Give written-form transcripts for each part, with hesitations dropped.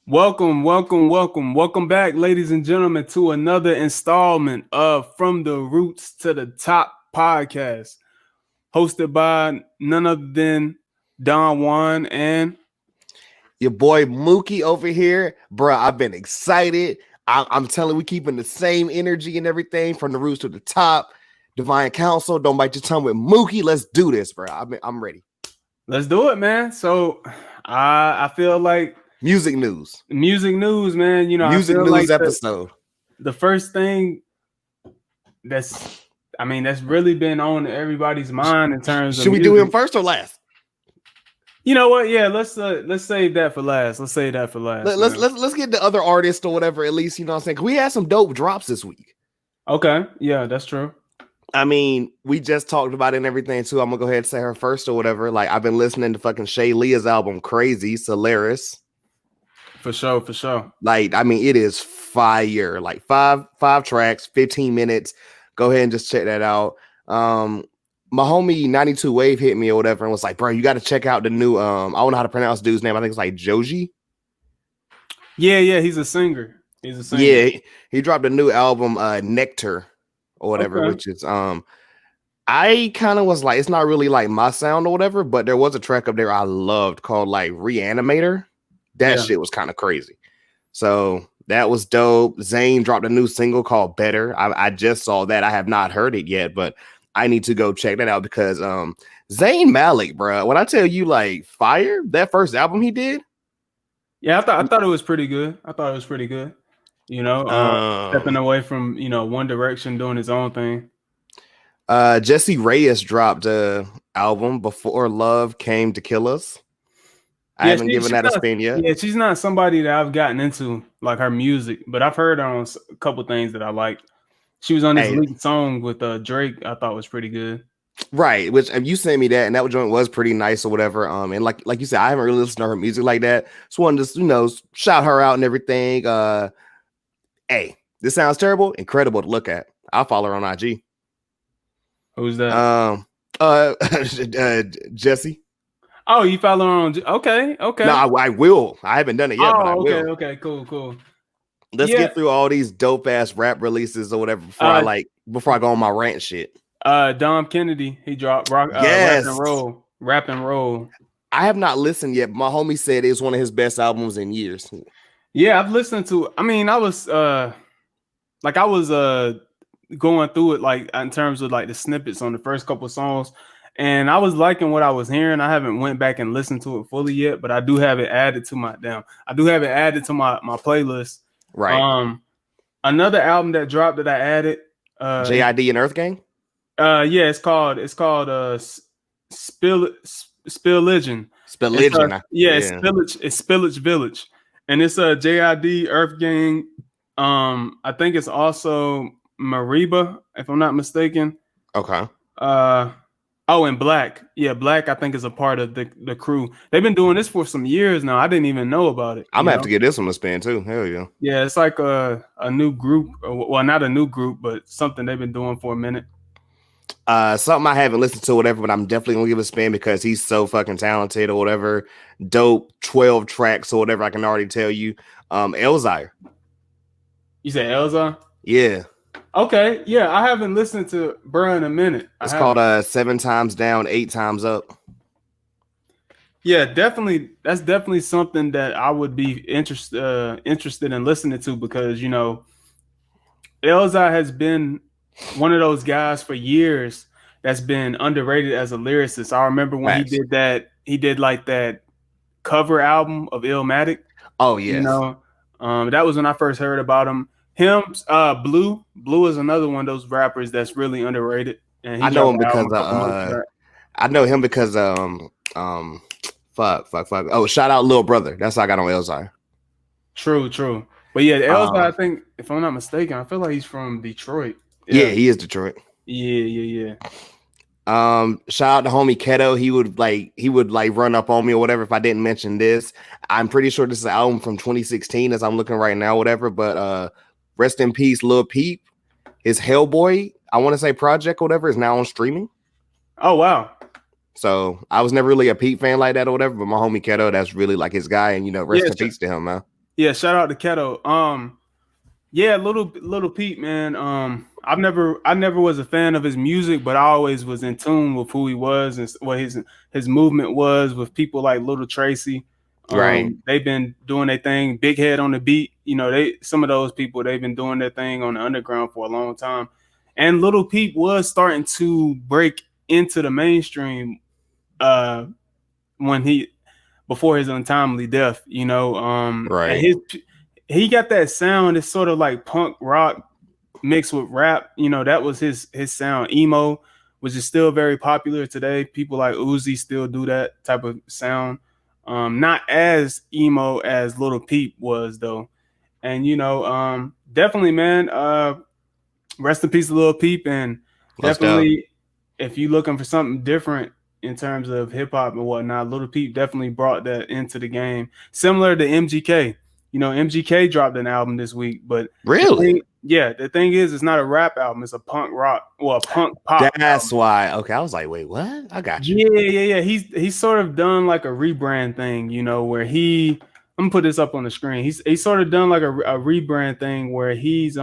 Welcome back, ladies and gentlemen, to another installment of From the Roots to the Top podcast, hosted by none other than Donjuan and Your boy Mooky over here, bro. I've been excited. I'm telling you, we keeping the same energy and everything from the roots to the top. Divine Council, don't bite your tongue with Mooky. Let's do this, bro. I'm ready. let's do it, man. So I feel like Music news, man. I music feel news like episode. the first thing that's really been on everybody's mind in terms of Should we do him first or last? You know what? Yeah, let's save that for last. Let's Let's get the other artists or whatever. At least you know what I'm saying. We had some dope drops this week. Okay, yeah, that's true. I mean, we just talked about it and everything too. I'm gonna go ahead and say her first or whatever. Like I've been listening to fucking Shay Leah's album, Crazy Solaris. For sure. Like, I mean, it is fire. Like five tracks, 15 minutes. Go ahead and just check that out. My homie 92 Wave hit me or whatever and was like, bro, you got to check out the new I don't know how to pronounce dude's name. I think it's like Joji. Yeah, he's a singer. Yeah, he dropped a new album, Nectar or whatever, Okay. which is I kind of was like, it's not really like my sound or whatever, but there was a track up there I loved called like Reanimator. That shit was kind of crazy. So that was dope. Zayn dropped a new single called Better. I just saw that. I have not heard it yet, but I need to go check that out because Zayn Malik, bro, when I tell you like fire, that first album he did. Yeah, I thought it was pretty good. Stepping away from One Direction, doing his own thing. Jessie Reyes dropped a album Before Love Came to Kill Us. I haven't given that a spin yet. Yeah, she's not somebody that I've gotten into like her music, but I've heard her on a couple things that I like. She was on this lead song with Drake. I thought was pretty good. Right, which you sent me that, and that joint was pretty nice or whatever. And like you said, I haven't really listened to her music like that. So wanted to shout her out and everything. Hey, this sounds terrible, incredible to look at. I'll follow her on IG. Who's that? Jesse. Oh, you follow her on? Okay. No, I will. I haven't done it yet, but I will. Okay, cool. Let's get through all these dope ass rap releases or whatever before I go on my rant shit. Dom Kennedy, he dropped Rap and Roll. I have not listened yet, but my homie said it was one of his best albums in years. Yeah, I've listened to it. I mean, I was going through it like in terms of like the snippets on the first couple of songs, and I was liking what I was hearing. I haven't went back and listened to it fully yet, but I do have it added to my my playlist. Right. Another album that dropped that I added, JID and Earth Gang. Yeah, it's called Spillage. Spillage. It's Spillage Village, and it's a JID Earth Gang. I think it's also Mariba, if I'm not mistaken. Okay. And Black. Yeah, Black, I think, is a part of the crew. They've been doing this for some years now. I didn't even know about it. I'm gonna have to get this one a spin too. Hell yeah. Yeah, it's like a new group. Well, not a new group, but something they've been doing for a minute. Something I haven't listened to or whatever, but I'm definitely gonna give it a spin because he's so fucking talented or whatever. Dope 12 tracks or whatever, I can already tell you. Elzire. You said Elzire? Yeah. Okay, yeah, I haven't listened to Bruh in a minute. It's called 7 Times Down, 8 Times Up. Yeah, definitely. That's definitely something that I would be interested in listening to because Elzire has been one of those guys for years that's been underrated as a lyricist. I remember when he did like that cover album of Illmatic. Oh yes. That was when I first heard about him. Blue is another one of those rappers that's really underrated. And I know him because fuck. Oh, shout out Lil Brother. That's how I got on Elzire. True. But yeah, Elzire, I think, if I'm not mistaken, I feel like he's from Detroit. Yeah, he is Detroit. Yeah. Shout out to homie Keto. He would run up on me or whatever if I didn't mention this. I'm pretty sure this is an album from 2016 as I'm looking right now, whatever. But rest in peace, Lil Peep. His Hellboy, I want to say project or whatever, is now on streaming. Oh wow. So I was never really a Peep fan like that or whatever, but my homie Keto, that's really like his guy, and rest in peace to him, man. Yeah, shout out to Keto. Yeah, little Pete, man. I never was a fan of his music, but I always was in tune with who he was and what his movement was with people like Little Tracy. Right. They've been doing their thing. Big Head on the beat. You know, some of those people they've been doing their thing on the underground for a long time. And Little Peep was starting to break into the mainstream uh when he before his untimely death, you know. And Right. he got that sound. It's sort of like punk rock mixed with rap. You know, that was his sound. Emo, which is still very popular today. People like Uzi still do that type of sound. Not as emo as Little Peep was though. And you know, definitely, man. Rest in peace, Lil Peep, and Most definitely. definitely if you're looking for something different in terms of hip hop and whatnot, Lil Peep definitely brought that into the game. Similar to MGK. You know, MGK dropped an album this week, but Really? the thing is, it's not a rap album; it's a punk rock, well, a punk pop That's album. why. Okay, I was like, wait, what? I got you. Yeah. He's sort of done like a rebrand thing, you know, where I'm gonna put this up on the screen. He's sort of done like a rebrand thing where he's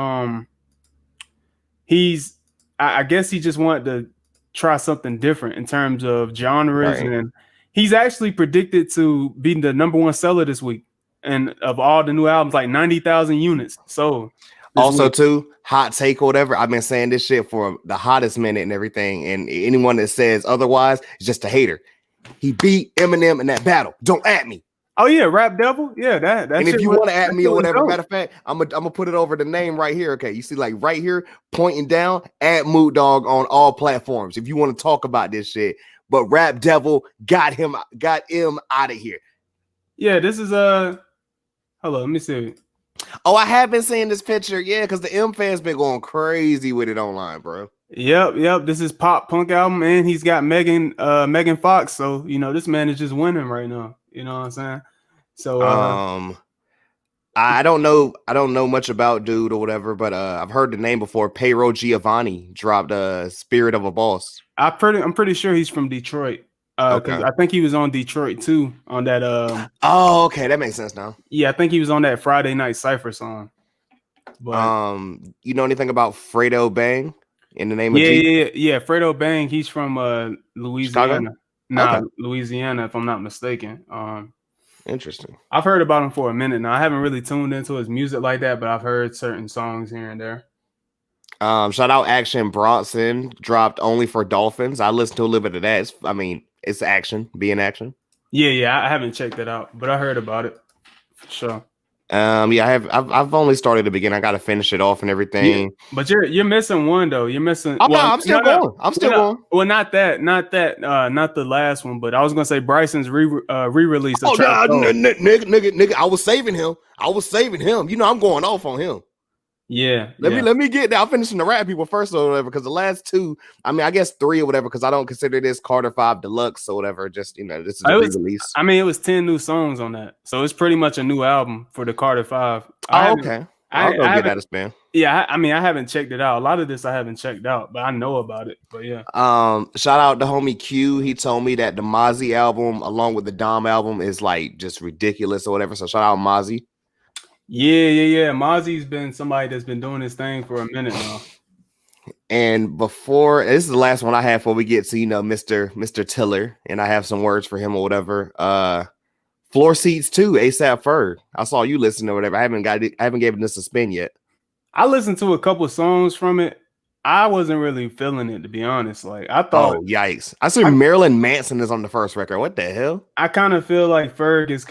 I guess he just wanted to try something different in terms of genres, Right. and he's actually predicted to be the number one seller this week, and of all the new albums, like 90,000 units sold this Also, week. too, hot take or whatever. I've been saying this shit for the hottest minute and everything. And anyone that says otherwise is just a hater. He beat Eminem in that battle. Don't at me. Oh yeah, Rap Devil, yeah, that And if shit you was want to at that me shit or was whatever, dope. matter of fact, I'm gonna put it over the name right here. Okay, you see, like right here, pointing down at Moot Dog on all platforms. If you want to talk about this shit, but Rap Devil got him out of here. Yeah, this is hello, let me see. Oh, I have been seeing this picture, yeah, because the M fans been going crazy with it online, bro. Yep. This is pop punk album, and he's got Megan Fox. So you know this man is just winning right now. You know what I'm saying? So I don't know much about dude or whatever, but I've heard the name before. Payroll Giovanni dropped Spirit of a Boss. I'm pretty sure he's from Detroit. Because Okay. I think he was on Detroit too on that. Oh, okay, that makes sense now. Yeah, I think he was on that Friday Night Cypher song. But You know anything about Fredo Bang in the name of G? yeah. Fredo Bang, he's from Chicago? Louisiana. Okay. Nah, Louisiana, if I'm not mistaken. Interesting. I've heard about him for a minute now. I haven't really tuned into his music like that, but I've heard certain songs here and there. Shout out Action Bronson dropped Only for Dolphins. I listened to a little bit of that. It's action, being action. Yeah, I haven't checked it out, but I heard about it for sure. Yeah, I've only started to begin. I got to finish it off and Yeah, everything. but you're missing one though. You're missing. Oh no, Well, I'm still going. I'm still going. Well, not that. Not the last one. But I was gonna say Bryson's re-release of Oh Trap no, Soul. nigga! I was saving him. You know I'm going off on him. Yeah. Let me get that. I'm finishing the rap people first or whatever, because the last two, I guess three or whatever, because I don't consider this Carter 5 Deluxe or whatever. Just this is a re-release. It was 10 new songs on that, so it's pretty much a new album for the Carter 5. Okay. I'll go get that a spin. Yeah, I haven't checked it out. A lot of this I haven't checked out, but I know about it. But yeah. Shout out to homie Q. He told me that the Mozzie album, along with the Dom album, is like just ridiculous or whatever. So shout out Mozzie. Yeah. Mozzie's been somebody that's been doing this thing for a minute now. And before this is the last one I have before we get to Mr. Tiller, and I have some words for him or whatever. Floor Seats 2, ASAP Ferg. I saw you listen or whatever. I haven't given this a spin yet. I listened to a couple songs from it. I wasn't really feeling it, to be honest. Like I thought, oh yikes! I see Marilyn Manson is on the first record. What the hell? I kind of feel like Ferg is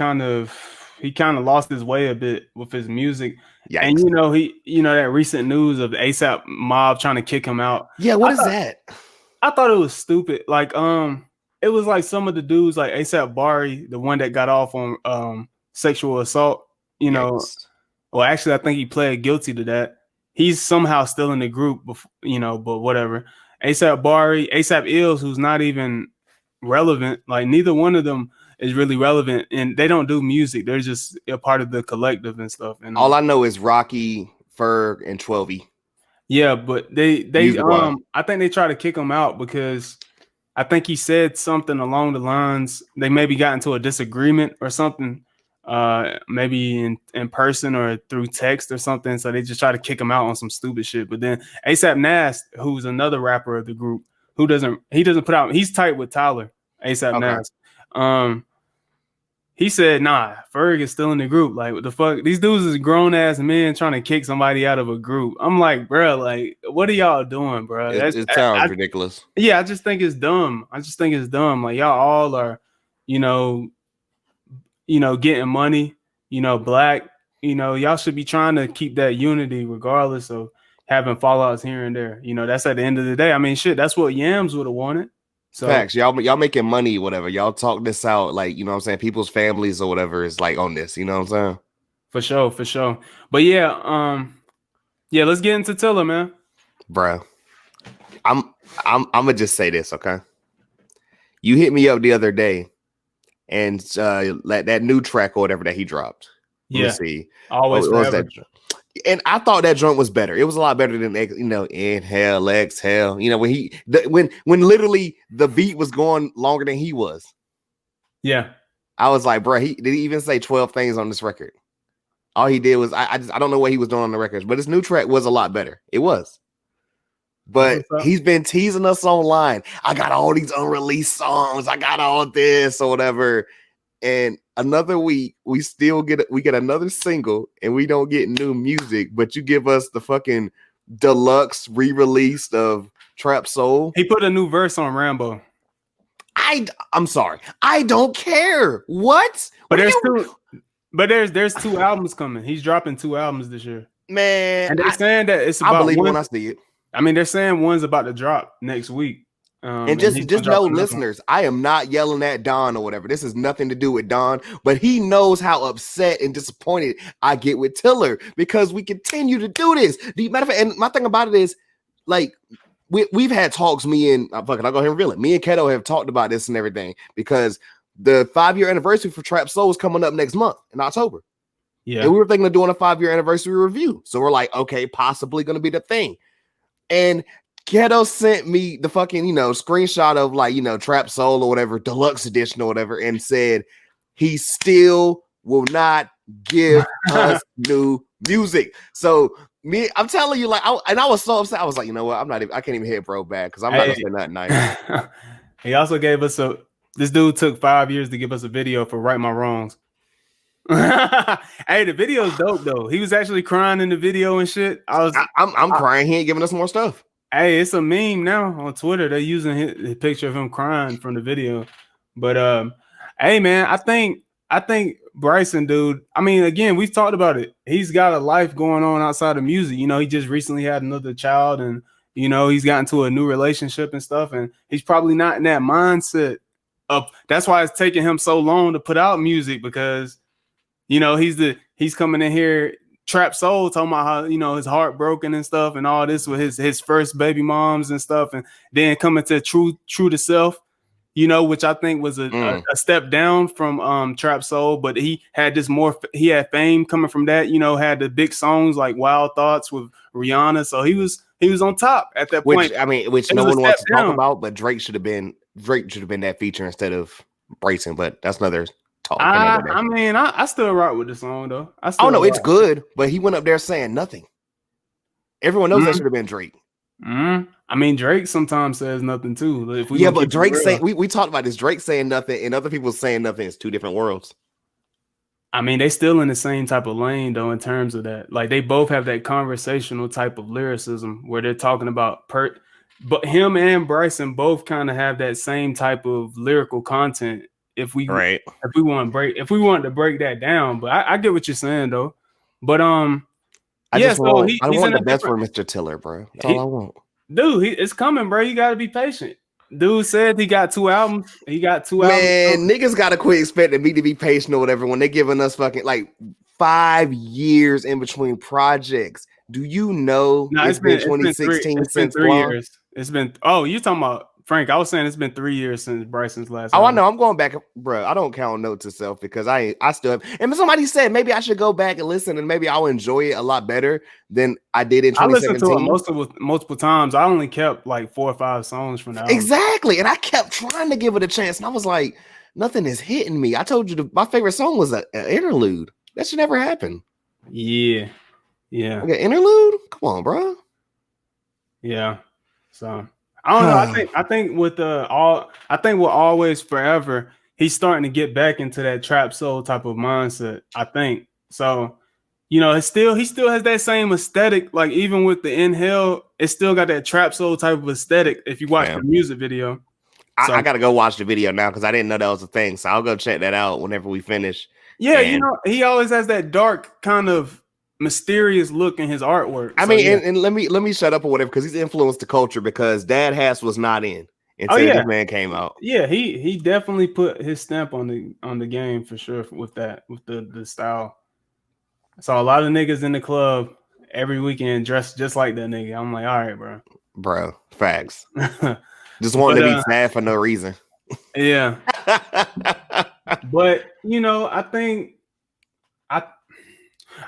he kind of lost his way a bit with his music. Yikes. And that recent news of the ASAP mob trying to kick him out. Yeah, what is that? I thought it was stupid. Like it was like some of the dudes like ASAP Bari, the one that got off on sexual assault. Well, actually, I think he pled guilty to that. He's somehow still in the group, but whatever. ASAP Bari, ASAP Ills, who's not even relevant. Like neither one of them is really relevant, and they don't do music. They're just a part of the collective and stuff. And all I know is Rocky, Ferg, and 12E. Yeah, but they I think they try to kick him out because I think he said something along the lines. They maybe got into a disagreement or something. maybe in person or through text or something. So they just try to kick him out on some stupid shit. But then ASAP Nas, who's another rapper of the group, he doesn't put out. He's tight with Tyler, ASAP Nas. He said, "Nah, Ferg is still in the group. Like, what the fuck? These dudes is grown ass men trying to kick somebody out of a group." I'm like, bro, like, what are y'all doing, bro? It sounds ridiculous. Yeah, I just think it's dumb. Like, y'all all are, getting money, black. Y'all should be trying to keep that unity regardless of having fallouts here and there. That's at the end of the day. I mean, shit, that's what Yams would have wanted. So facts, y'all making money, whatever. Y'all talk this out, like, you know what I'm saying? People's families or whatever is like on this, you know what I'm saying? For sure. But yeah, let's get into Tiller, man. Bro, I'm gonna just say this, okay? You hit me up the other day and that new track or whatever that he dropped. Let me see. Always Forever. And I thought that joint was better. It was a lot better than, inhale, exhale. When literally the beat was going longer than he was. Yeah. I was like, bro, did he even say 12 things on this record? All he did was, I don't know what he was doing on the records, but his new track was a lot better. It was. But he's been teasing us online. I got all these unreleased songs. I got all this or whatever. And another week, we get another single and we don't get new music, but you give us the fucking deluxe re-release of Trap Soul. He put a new verse on Rambo. I'm sorry. I don't care. What? But there's two albums coming. He's dropping 2 albums this year. Man. And they're saying that it's about I believe when I see it. I mean, they're saying one's about to drop next week. And just know, listeners, I am not yelling at Don or whatever. This has nothing to do with Don, but he knows how upset and disappointed I get with Tiller because we continue to do this. Matter of fact, and my thing about it is, like, we've had talks. I'll go ahead and reveal it. Me and Keto have talked about this and everything because the 5-year anniversary for Trap Soul is coming up next month in October. Yeah, and we were thinking of doing a 5-year anniversary review. So we're like, okay, possibly going to be the thing. And Keto sent me the fucking, screenshot of, like, Trap Soul or whatever, deluxe edition or whatever, and said he still will not give us new music. So I'm telling you, like, I was so upset. I was like, you know what? I can't even hit bro back because I'm not gonna say nothing nice. He also gave us this dude took 5 years to give us a video for Right My Wrongs. Hey, the video's dope though. He was actually crying in the video and shit. I'm crying. He ain't giving us more stuff. Hey, it's a meme now on Twitter. They're using his picture of him crying from the video. But hey man, I think Bryson, dude. I mean, again, we've talked about it. He's got a life going on outside of music. He just recently had another child, and he's gotten to a new relationship and stuff. And he's probably not in that mindset of. That's why it's taking him so long to put out music because, he's coming in here. Trap Soul talking about how his heart broken and stuff and all this with his first baby moms and stuff, and then coming to true to self, which I think was a step down from Trap Soul, but he had he had fame coming from that, had the big songs like Wild Thoughts with Rihanna, so he was on top at that point. Which no one wants to talk about, but Drake should have been that feature instead of Bryson, but that's another. I still rock with the song though. It's good, but he went up there saying nothing. Everyone knows that should have been Drake. I mean, Drake sometimes says nothing too. But Drake saying we talked about this. Drake saying nothing and other people saying nothing is two different worlds. I mean, they still in the same type of lane though in terms of that. Like they both have that conversational type of lyricism where they're talking about but him and Bryson both kind of have that same type of lyrical content. If we wanted to break that down, but I get what you're saying though. But I want the best for Mr. Tiller, bro. That's all I want. Dude, it's coming, bro. You gotta be patient. Dude said he got 2 albums. Man, niggas gotta quit expecting me to be patient or whatever when they giving us fucking like 5 years in between projects. Do you know it's been 2016 since 3 years? It's been you're talking about Frank, I was saying it's been 3 years since Bryson's last album. I know. I'm going back, bro. I don't count notes to self because I still have. And somebody said maybe I should go back and listen and maybe I'll enjoy it a lot better than I did in 2017. I listened to it multiple times. I only kept like 4 or 5 songs from the album. Exactly. And I kept trying to give it a chance. And I was like, nothing is hitting me. I told you my favorite song was an interlude. That should never happen. Yeah. Like an interlude? Come on, bro. Yeah. So I don't know. I think with with Always Forever, he's starting to get back into that trap soul type of mindset. I think so. You know, he still has that same aesthetic. Like even with the Inhale, it still got that trap soul type of aesthetic. If you watch the music video, so, I gotta go watch the video now because I didn't know that was a thing. So I'll go check that out whenever we finish. Yeah, you know, he always has that dark kind of mysterious look in his artwork. I mean, and let me shut up or whatever because he's influenced the culture because Dad Hass was not in until this man came out. Yeah, he definitely put his stamp on the game for sure with the style. I saw a lot of niggas in the club every weekend dressed just like that nigga. I'm like, all right, bro, facts. Just wanted to be sad for no reason. Yeah. But you know, I think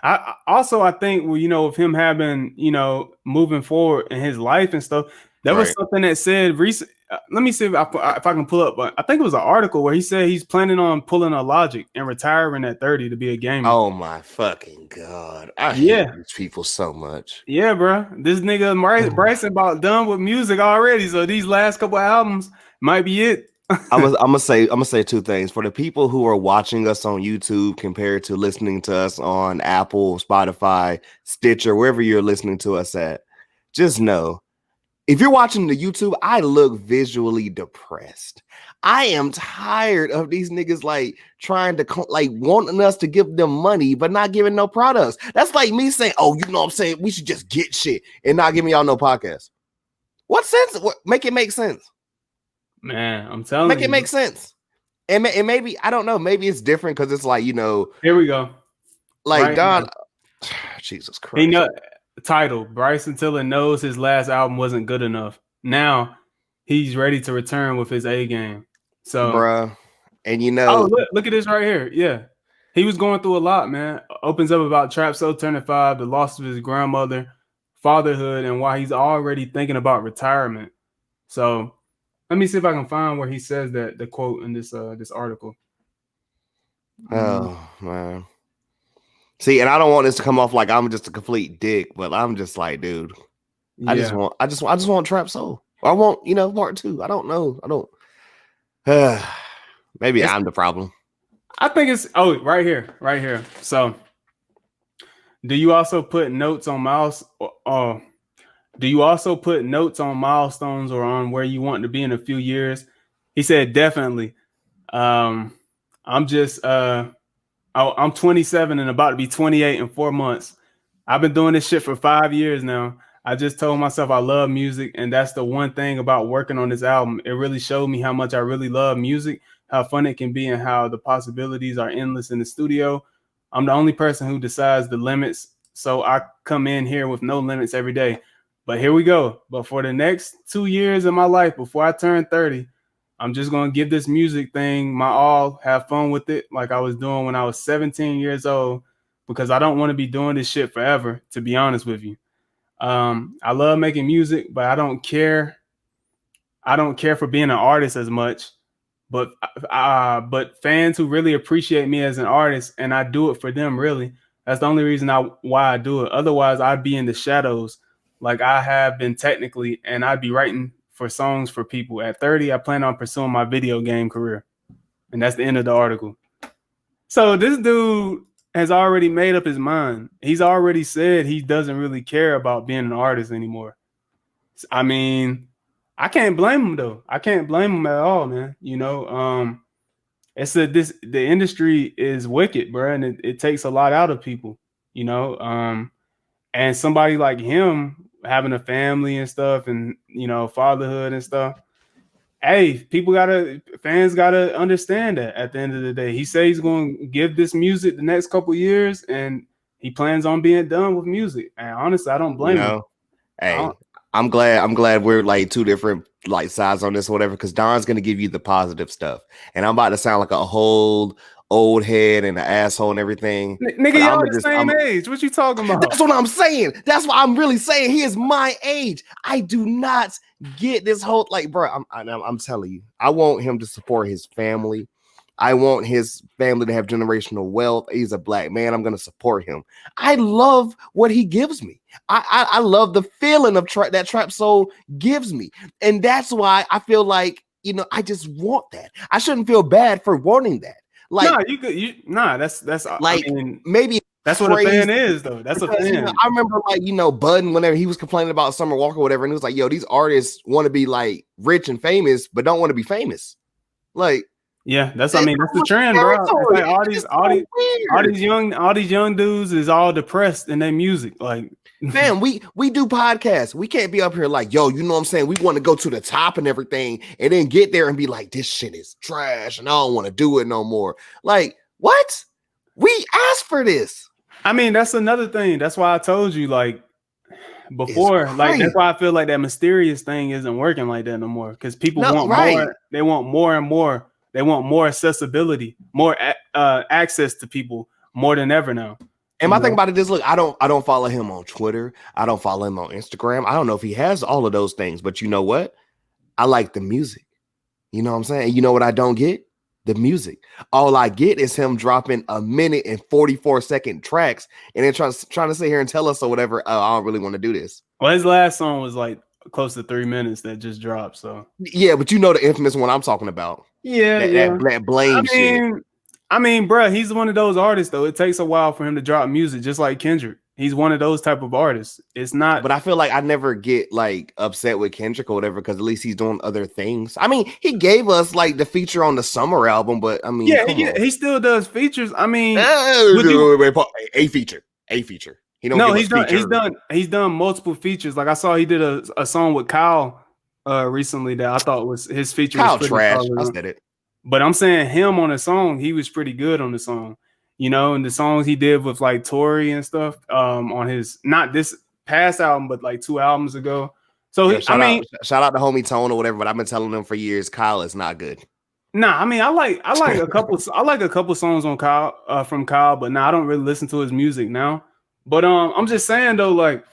well, you know, with him having, you know, moving forward in his life and stuff, there was something that said recent. Let me see if I can pull up. But I think it was an article where he said he's planning on pulling a Logic and retiring at 30 to be a gamer. Oh my fucking god! I hate these people so much. Yeah, bro. This nigga Bryson about done with music already. So these last couple albums might be it. I'm gonna say two things for the people who are watching us on YouTube compared to listening to us on Apple, Spotify, Stitcher, wherever you're listening to us at. Just know, if you're watching the YouTube, I look visually depressed. I am tired of these niggas like trying to like wanting us to give them money but not giving no products. That's like me saying, "Oh, you know what I'm saying? We should just get shit and not giving y'all no podcast." What sense? Make it make sense. Man, I'm telling you. Make it make sense. And maybe, I don't know, maybe it's different because it's like, you know. Here we go. Like, Don, Jesus Christ. He know title, Bryson Tiller knows his last album wasn't good enough. Now he's ready to return with his A game. So, bruh, and you know. Oh, look at this right here. Yeah. He was going through a lot, man. Opens up about Trap Soul turning 5, the loss of his grandmother, fatherhood, and why he's already thinking about retirement. So, let me see if I can find where he says that the quote in this article. Oh man. See, and I don't want this to come off like I'm just a complete dick, but I'm just like, dude, I just want Trap Soul. I want, you know, part 2. I don't know. Maybe I'm the problem. I think it's right here. So, do you also put notes on milestones or on where you want to be in a few years? He said, definitely. I'm 27 and about to be 28 in 4 months. I've been doing this shit for 5 years now. I just told myself I love music, and that's the one thing about working on this album. It really showed me how much I really love music, how fun it can be, and how the possibilities are endless in the studio. I'm the only person who decides the limits, so I come in here with no limits every day. But here we go. But for the next 2 years of my life before I turn 30, I'm just going to give this music thing my all, have fun with it like I was doing when I was 17 years old, because I don't want to be doing this shit forever, to be honest with you. I love making music, but I don't care. I don't care for being an artist as much, but fans who really appreciate me as an artist, and I do it for them, really. That's the only reason why I do it. Otherwise, I'd be in the shadows like I have been technically, and I'd be writing for songs for people. At 30, I plan on pursuing my video game career. And that's the end of the article. So this dude has already made up his mind. He's already said he doesn't really care about being an artist anymore. I mean, I can't blame him though. I can't blame him at all, man. You know, the industry is wicked, bro, and it takes a lot out of people, you know. And somebody like him having a family and stuff, and you know, fatherhood and stuff. Hey, fans gotta understand that at the end of the day. He says he's going to give this music the next couple years, and he plans on being done with music. And honestly, I don't blame him. Hey, I'm glad we're like two different like sides on this or whatever, because Don's gonna give you the positive stuff, and I'm about to sound like a whole old head and an asshole and everything. Nigga, y'all the same age. What you talking about? That's what I'm saying. That's what I'm really saying. He is my age. I do not get this whole like, bro. I'm telling you, I want him to support his family. I want his family to have generational wealth. He's a black man. I'm going to support him. I love what he gives me. I love the feeling of that trap soul gives me. And that's why I feel like, I just want that. I shouldn't feel bad for wanting that. Like, that's like, maybe that's what a fan is, though. That's because, a fan. I remember, like, Budden, whenever he was complaining about Summer Walker or whatever, and he was like, yo, these artists want to be like rich and famous, but don't want to be famous. Like, yeah, that's the trend, bro. It's like all these young dudes is all depressed in their music. Like, man, we do podcasts. We can't be up here like, yo, you know what I'm saying? We want to go to the top and everything, and then get there and be like, this shit is trash, and I don't want to do it no more. Like, what? We asked for this. That's another thing. That's why I told you, like, before, like, that's why I feel like that mysterious thing isn't working like that no more. Because people want more. They want more and more. They want more accessibility, more access to people more than ever now. And my thing about it is, look, I don't follow him on Twitter. I don't follow him on Instagram. I don't know if he has all of those things, but you know what? I like the music. You know what I'm saying? You know what I don't get? The music. All I get is him dropping a minute and 44-second tracks and then trying to sit here and tell us or whatever, oh, I don't really want to do this. Well, his last song was like close to 3 minutes that just dropped. So yeah, but you know the infamous one I'm talking about. Yeah, that blame shit. Bro, he's one of those artists though. It takes a while for him to drop music, just like Kendrick. He's one of those type of artists. It's not, but I feel like I never get like upset with Kendrick or whatever because at least he's doing other things. I mean, he gave us like the feature on the Summer album, but I mean, he still does features. I mean, a feature. He's done multiple features. Like I saw he did a song with Kyle recently that I thought was his feature. Kyle trash. I said it. But I'm saying him on the song, he was pretty good on the song. And the songs he did with like Tory and stuff on his, not this past album, but like 2 albums ago. So shout out to homie Tone or whatever, but I've been telling them for years, Kyle is not good. Nah, I like a couple songs on Kyle from Kyle, but I don't really listen to his music now. But I'm just saying though, like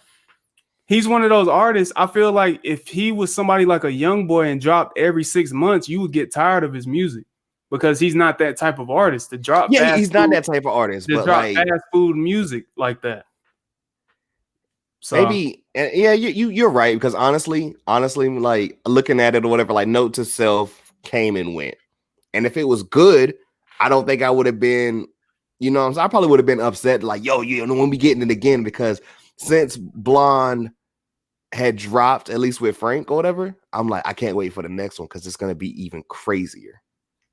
he's one of those artists. I feel like if he was somebody like a young boy and dropped every 6 months, you would get tired of his music. Because he's not that type of artist to drop. Yeah, he's not that type of artist. To drop fast food music like that. So maybe, yeah, you're right. Because honestly, like looking at it or whatever, like Note to Self came and went. And if it was good, I don't think I would have been, I probably would have been upset. Like, yo, when we getting it again, because since Blonde had dropped, at least with Frank or whatever, I'm like, I can't wait for the next one because it's gonna be even crazier.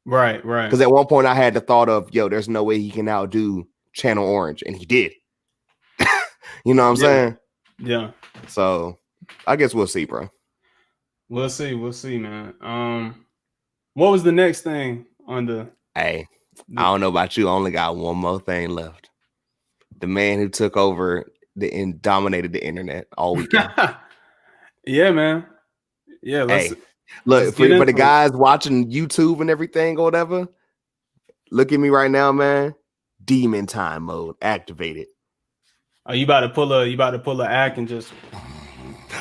Right. Because at one point I had the thought of, yo, there's no way he can outdo Channel Orange, and he did. You know what I'm saying? Yeah. So I guess we'll see, bro. We'll see, man. What was the next thing on the? Hey, I don't know about you. I only got one more thing left. The man who took over and dominated the internet all weekend. Yeah, man. Yeah. Look, for the guys watching YouTube and everything or whatever, look at me right now, man. Demon time mode activated. Are you about to pull a act and just,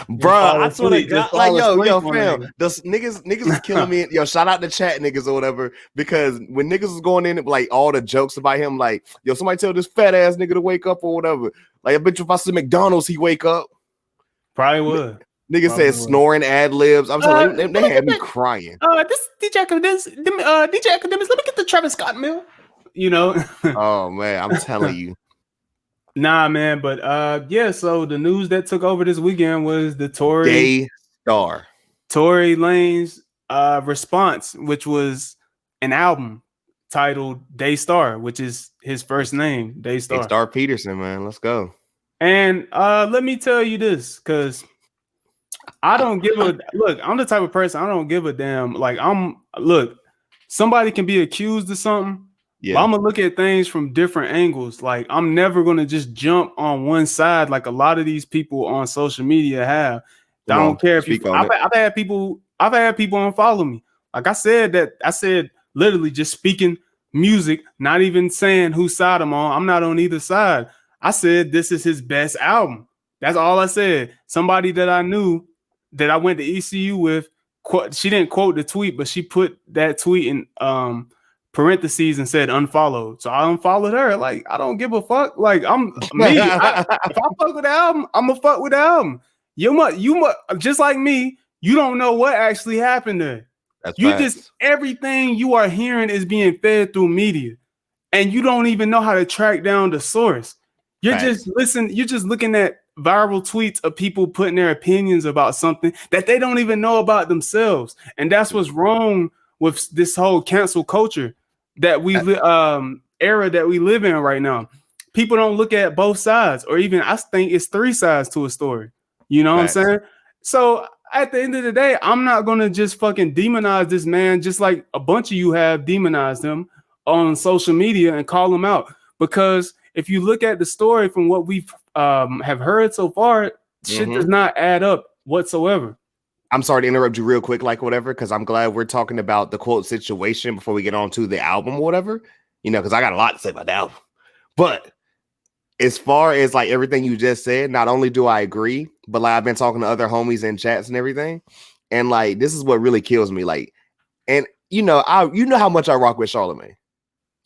bro? I swear to God, like yo, fam, those niggas is killing me. Yo, shout out to chat niggas or whatever, because when niggas was going in like all the jokes about him, like yo, somebody tell this fat ass nigga to wake up or whatever. Like I bet you if I said McDonald's, he wake up. Probably would. Nigga said snoring ad libs. I'm telling you, they had me crying. This DJ Academics, let me get the Travis Scott meal. Oh man, I'm telling you. Nah, man, but yeah. So the news that took over this weekend was the Tory Lanez response, which was an album titled Daystar, which is his first name, Daystar. Daystar Peterson, man. Let's go. And let me tell you this, because I don't give a look. I'm the type of person, I don't give a damn. Like somebody can be accused of something. Yeah. But I'm gonna look at things from different angles. Like I'm never gonna just jump on one side like a lot of these people on social media have. I don't care if I've had people unfollow me. Like I said literally just speaking music, not even saying whose side I'm on. I'm not on either side. I said this is his best album. That's all I said. Somebody that I knew that I went to ECU with, she didn't quote the tweet, but she put that tweet in parentheses and said unfollowed. So I unfollowed her. Like, I don't give a fuck. Like, I'm me. If I fuck with the album, I'm gonna fuck with the album. You must just like me, you don't know what actually happened there. That's you facts. just everything you are hearing is being fed through media, and you don't even know how to track down the source. You're just looking at viral tweets of people putting their opinions about something that they don't even know about themselves. And that's what's wrong with this whole cancel culture that we era that we live in right now. People don't look at both sides, or even I think it's three sides to a story. You know what I'm saying? So at the end of the day, I'm not gonna just fucking demonize this man just like a bunch of you have demonized him on social media and call him out. Because if you look at the story from what we've have heard so far, shit does not add up whatsoever. I'm sorry to interrupt you real quick, like whatever, because I'm glad we're talking about the quote situation before we get on to the album or whatever, you know, because I got a lot to say about the album. But as far as like everything you just said, not only do I agree, but like I've been talking to other homies in chats and everything, and like this is what really kills me. Like, and you know how much I rock with Charlamagne.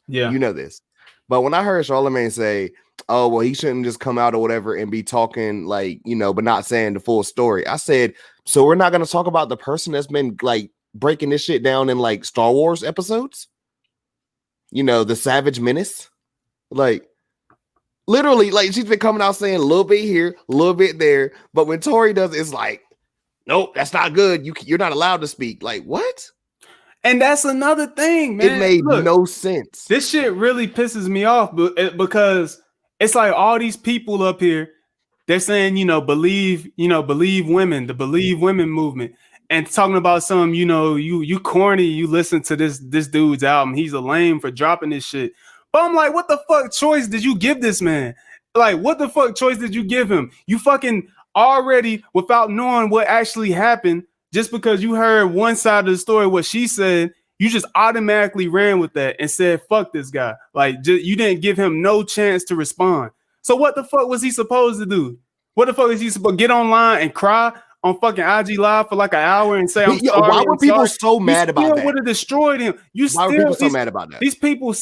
Yeah, you know this. But when I heard Charlamagne say, "Oh, well, he shouldn't just come out or whatever and be talking like, you know, but not saying the full story," I said, so we're not going to talk about the person that's been like breaking this shit down in like Star Wars episodes, you know, the Savage Menace, like literally, like she's been coming out saying a little bit here, a little bit there, but when Tory does it, it's like, nope, that's not good. You're not allowed to speak. Like what? And that's another thing, man. It made no sense. This shit really pisses me off because it's like all these people up here, they're saying, believe women, the Believe Women movement, and talking about some, you corny, you listen to this dude's album, he's a lame for dropping this shit. But I'm like, what the fuck choice did you give this man? Like, what the fuck choice did you give him? You fucking already, without knowing what actually happened, just because you heard one side of the story, what she said, you just automatically ran with that and said, fuck this guy. Like, you didn't give him no chance to respond. So what the fuck was he supposed to do? What the fuck is he supposed to get online and cry on fucking IG Live for like an hour and say, I'm sorry? Why were people so mad about that? Would have destroyed him. Why were people so mad about that? These people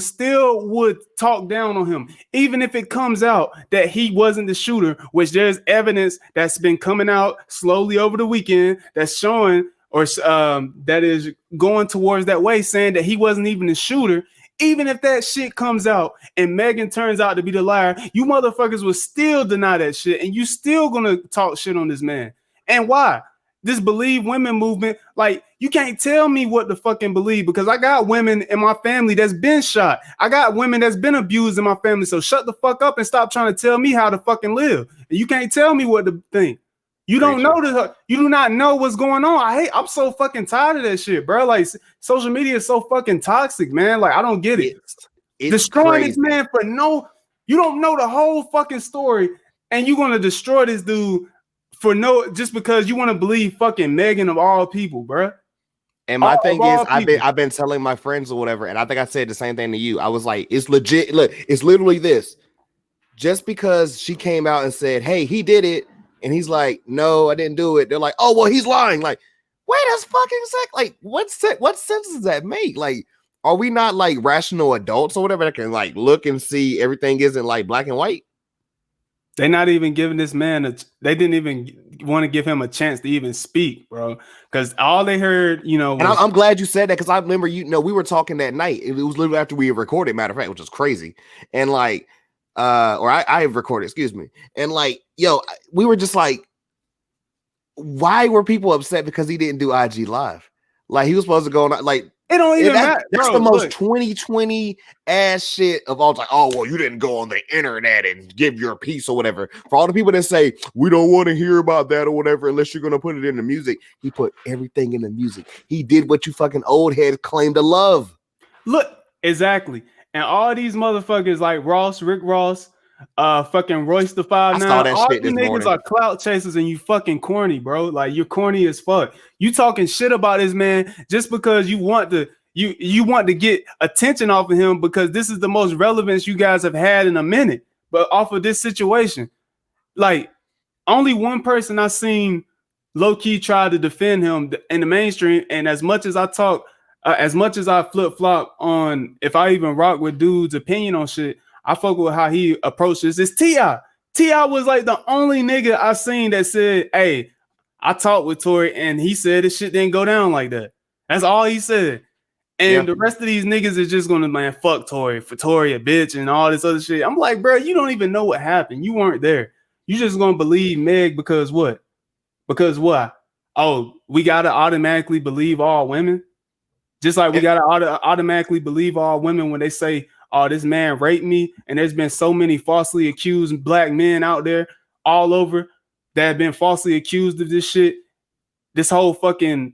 still would talk down on him, even if it comes out that he wasn't the shooter, which there's evidence that's been coming out slowly over the weekend that's showing or that is going towards that way, saying that he wasn't even the shooter. Even if that shit comes out and Megan turns out to be the liar, you motherfuckers will still deny that shit, and you still gonna talk shit on this man. And why? This Believe Women movement, like, you can't tell me what to fucking believe, because I got women in my family that's been shot. I got women that's been abused in my family. So shut the fuck up and stop trying to tell me how to fucking live. And you can't tell me what to think. You don't know you do not know what's going on. I'm so fucking tired of that shit, bro. Like, social media is so fucking toxic, man. Like, I don't get it. It's destroying this man for you don't know the whole fucking story, and you're gonna destroy this dude for just because you want to believe fucking Megan of all people, bro. And my thing is, I've been telling my friends or whatever, and I think I said the same thing to you. I was like, it's legit. Look, it's literally this. Just because she came out and said, hey, he did it, and he's like, no, I didn't do it. They're like, oh, well, he's lying. Like, wait a fucking sec. Like, what sense does that make? Like, are we not like rational adults or whatever that can like look and see everything isn't like black and white? They're not even giving this man they didn't even want to give him a chance to even speak, bro. Because all they heard, was, and I'm glad you said that, because I remember we were talking that night. It was literally after we recorded, matter of fact, which was crazy. And like, I have recorded, excuse me. And like, we were just like, why were people upset because he didn't do IG Live? Like, he was supposed to go on, like, it don't even matter. That's the most 2020 ass shit of all time. Oh, well, you didn't go on the internet and give your piece or whatever. For all the people that say, we don't want to hear about that or whatever, unless you're going to put it in the music. He put everything in the music. He did what you fucking old heads claim to love. Look, exactly. And all these motherfuckers like Rick Ross, fucking Royce the 5'9", all these niggas are clout chasers, and you fucking corny, bro. Like, you're corny as fuck. You talking shit about this man just because you want to get attention off of him, because this is the most relevance you guys have had in a minute. But off of this situation, like, only one person I seen low key try to defend him in the mainstream. And as much as I talk as much as I flip flop on if I even rock with dude's opinion on shit, I fuck with how he approaches. It's T.I. T.I. was like the only nigga I seen that said, "Hey, I talked with Tory and he said this shit didn't go down like that." That's all he said. And the rest of these niggas is just gonna, man, fuck Tory, for Tory a bitch and all this other shit. I'm like, bro, you don't even know what happened. You weren't there. You just gonna believe Meg because what? Because what? Oh, we gotta automatically believe all women. Just like we gotta automatically believe all women when they say, "Oh, this man raped me," and there's been so many falsely accused black men out there all over that have been falsely accused of this shit. This whole fucking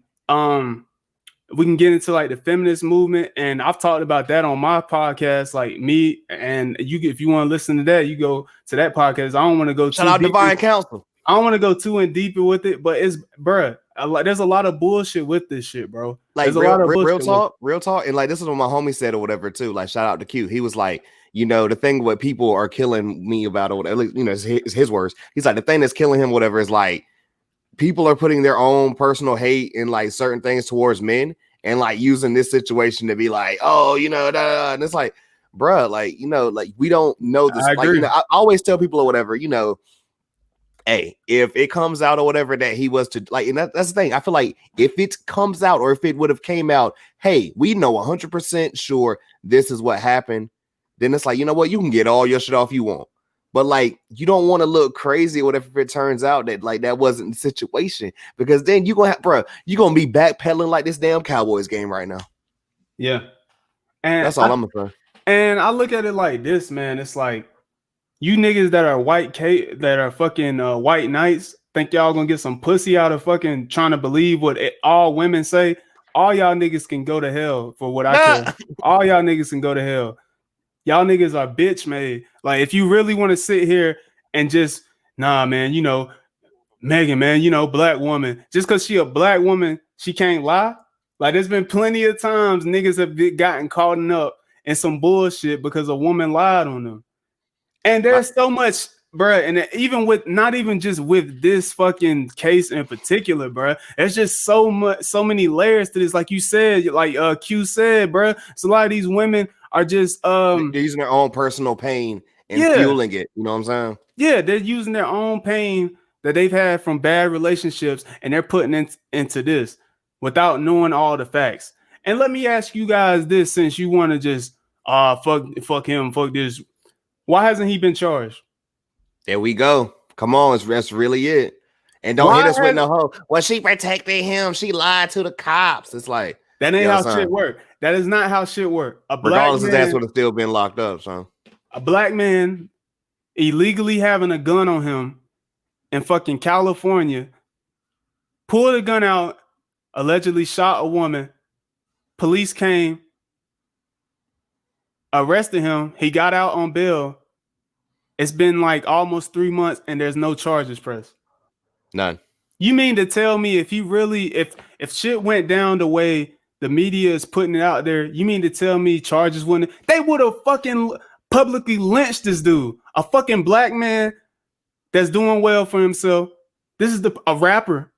we can get into like the feminist movement, and I've talked about that on my podcast. Like me and you, if you want to listen to that, you go to that podcast. I don't want to go shout out Divine Counsel. I don't want to go too in deeper with it, but it's bruh. There's a lot of bullshit with this shit, bro. Like there's a lot of real talk, and like this is what my homie said or whatever too. Like shout out to Q. He was like, you know, the thing what people are killing me about or whatever, you know, it's his words. He's like, the thing that's killing him, whatever, is like people are putting their own personal hate and like certain things towards men and like using this situation to be like, oh, you know, and it's like, bruh, like, you know, like we don't know this. Like, you know, I always tell people or whatever, you know, hey, if it comes out or whatever that he was to like, and that's the thing. I feel like if it comes out or if it would have came out, hey, we know 100% sure this is what happened, then it's like, you know what, you can get all your shit off you want. But like, you don't want to look crazy or whatever if it turns out that like that wasn't the situation, because then you're gonna have, bro, you're gonna be backpedaling like this damn Cowboys game right now. Yeah, and that's all I'm gonna say. And I look at it like this, man. It's like you niggas that are that are fucking white knights think y'all gonna get some pussy out of fucking trying to believe what all women say. All y'all niggas can go to hell for what I care. All y'all niggas can go to hell. Y'all niggas are bitch made. Like, if you really want to sit here and just, nah, man, you know, Megan, man, you know, black woman, just because she a black woman, she can't lie. Like, there's been plenty of times niggas have gotten caught up in some bullshit because a woman lied on them. And there's so much, bruh, and even with, not even just with this fucking case in particular, bruh, there's just so many layers to this. Like you said, like Q said, bruh, so a lot of these women are just they're using their own personal pain and fueling it. You know what I'm saying? Yeah, they're using their own pain that they've had from bad relationships and they're putting into this without knowing all the facts. And let me ask you guys this, since you want to just fuck him, fuck this. Why hasn't he been charged? There we go. Come on, that's really it. And don't hit us with no hoe. Well, she protected him. She lied to the cops. It's like, that ain't how shit work. That is not how shit work. Regardless of that's would have still been locked up, son. A black man illegally having a gun on him in fucking California, pulled a gun out, allegedly shot a woman. Police came, arrested him. He got out on bail. It's been like almost 3 months and there's no charges pressed. None. You mean to tell me if he really, if shit went down the way the media is putting it out there, you mean to tell me charges wouldn't? They would have fucking publicly lynched this dude, a fucking black man that's doing well for himself. This is a rapper.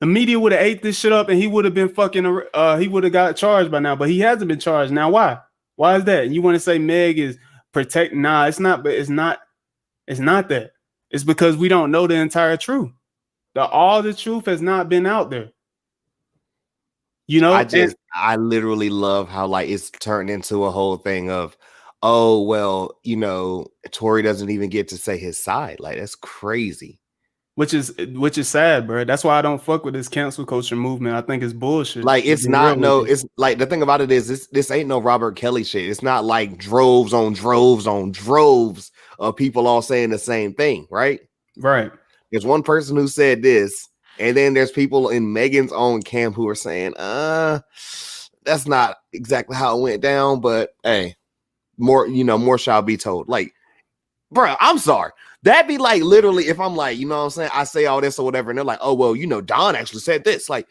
The media would have ate this shit up and he would have been fucking, he would have got charged by now, but he hasn't been charged. Now, why? Why is that? And you want to say Meg is protecting? Nah, it's not, but it's not that. It's because we don't know the entire truth. All the truth has not been out there. You know, I literally love how like it's turned into a whole thing of, oh, well, you know, Tory doesn't even get to say his side. Like, that's crazy. Which is sad, bro. That's why I don't fuck with this cancel culture movement. I think it's bullshit. Like, it's not it's like, the thing about it is this ain't no Robert Kelly shit. It's not like droves on droves on droves of people all saying the same thing, right? Right. There's one person who said this, and then there's people in Megan's own camp who are saying, that's not exactly how it went down, but hey, more shall be told. Like, bro, I'm sorry. That'd be like literally if I'm like, you know what I'm saying? I say all this or whatever, and they're like, oh, well, you know, Don actually said this. Like,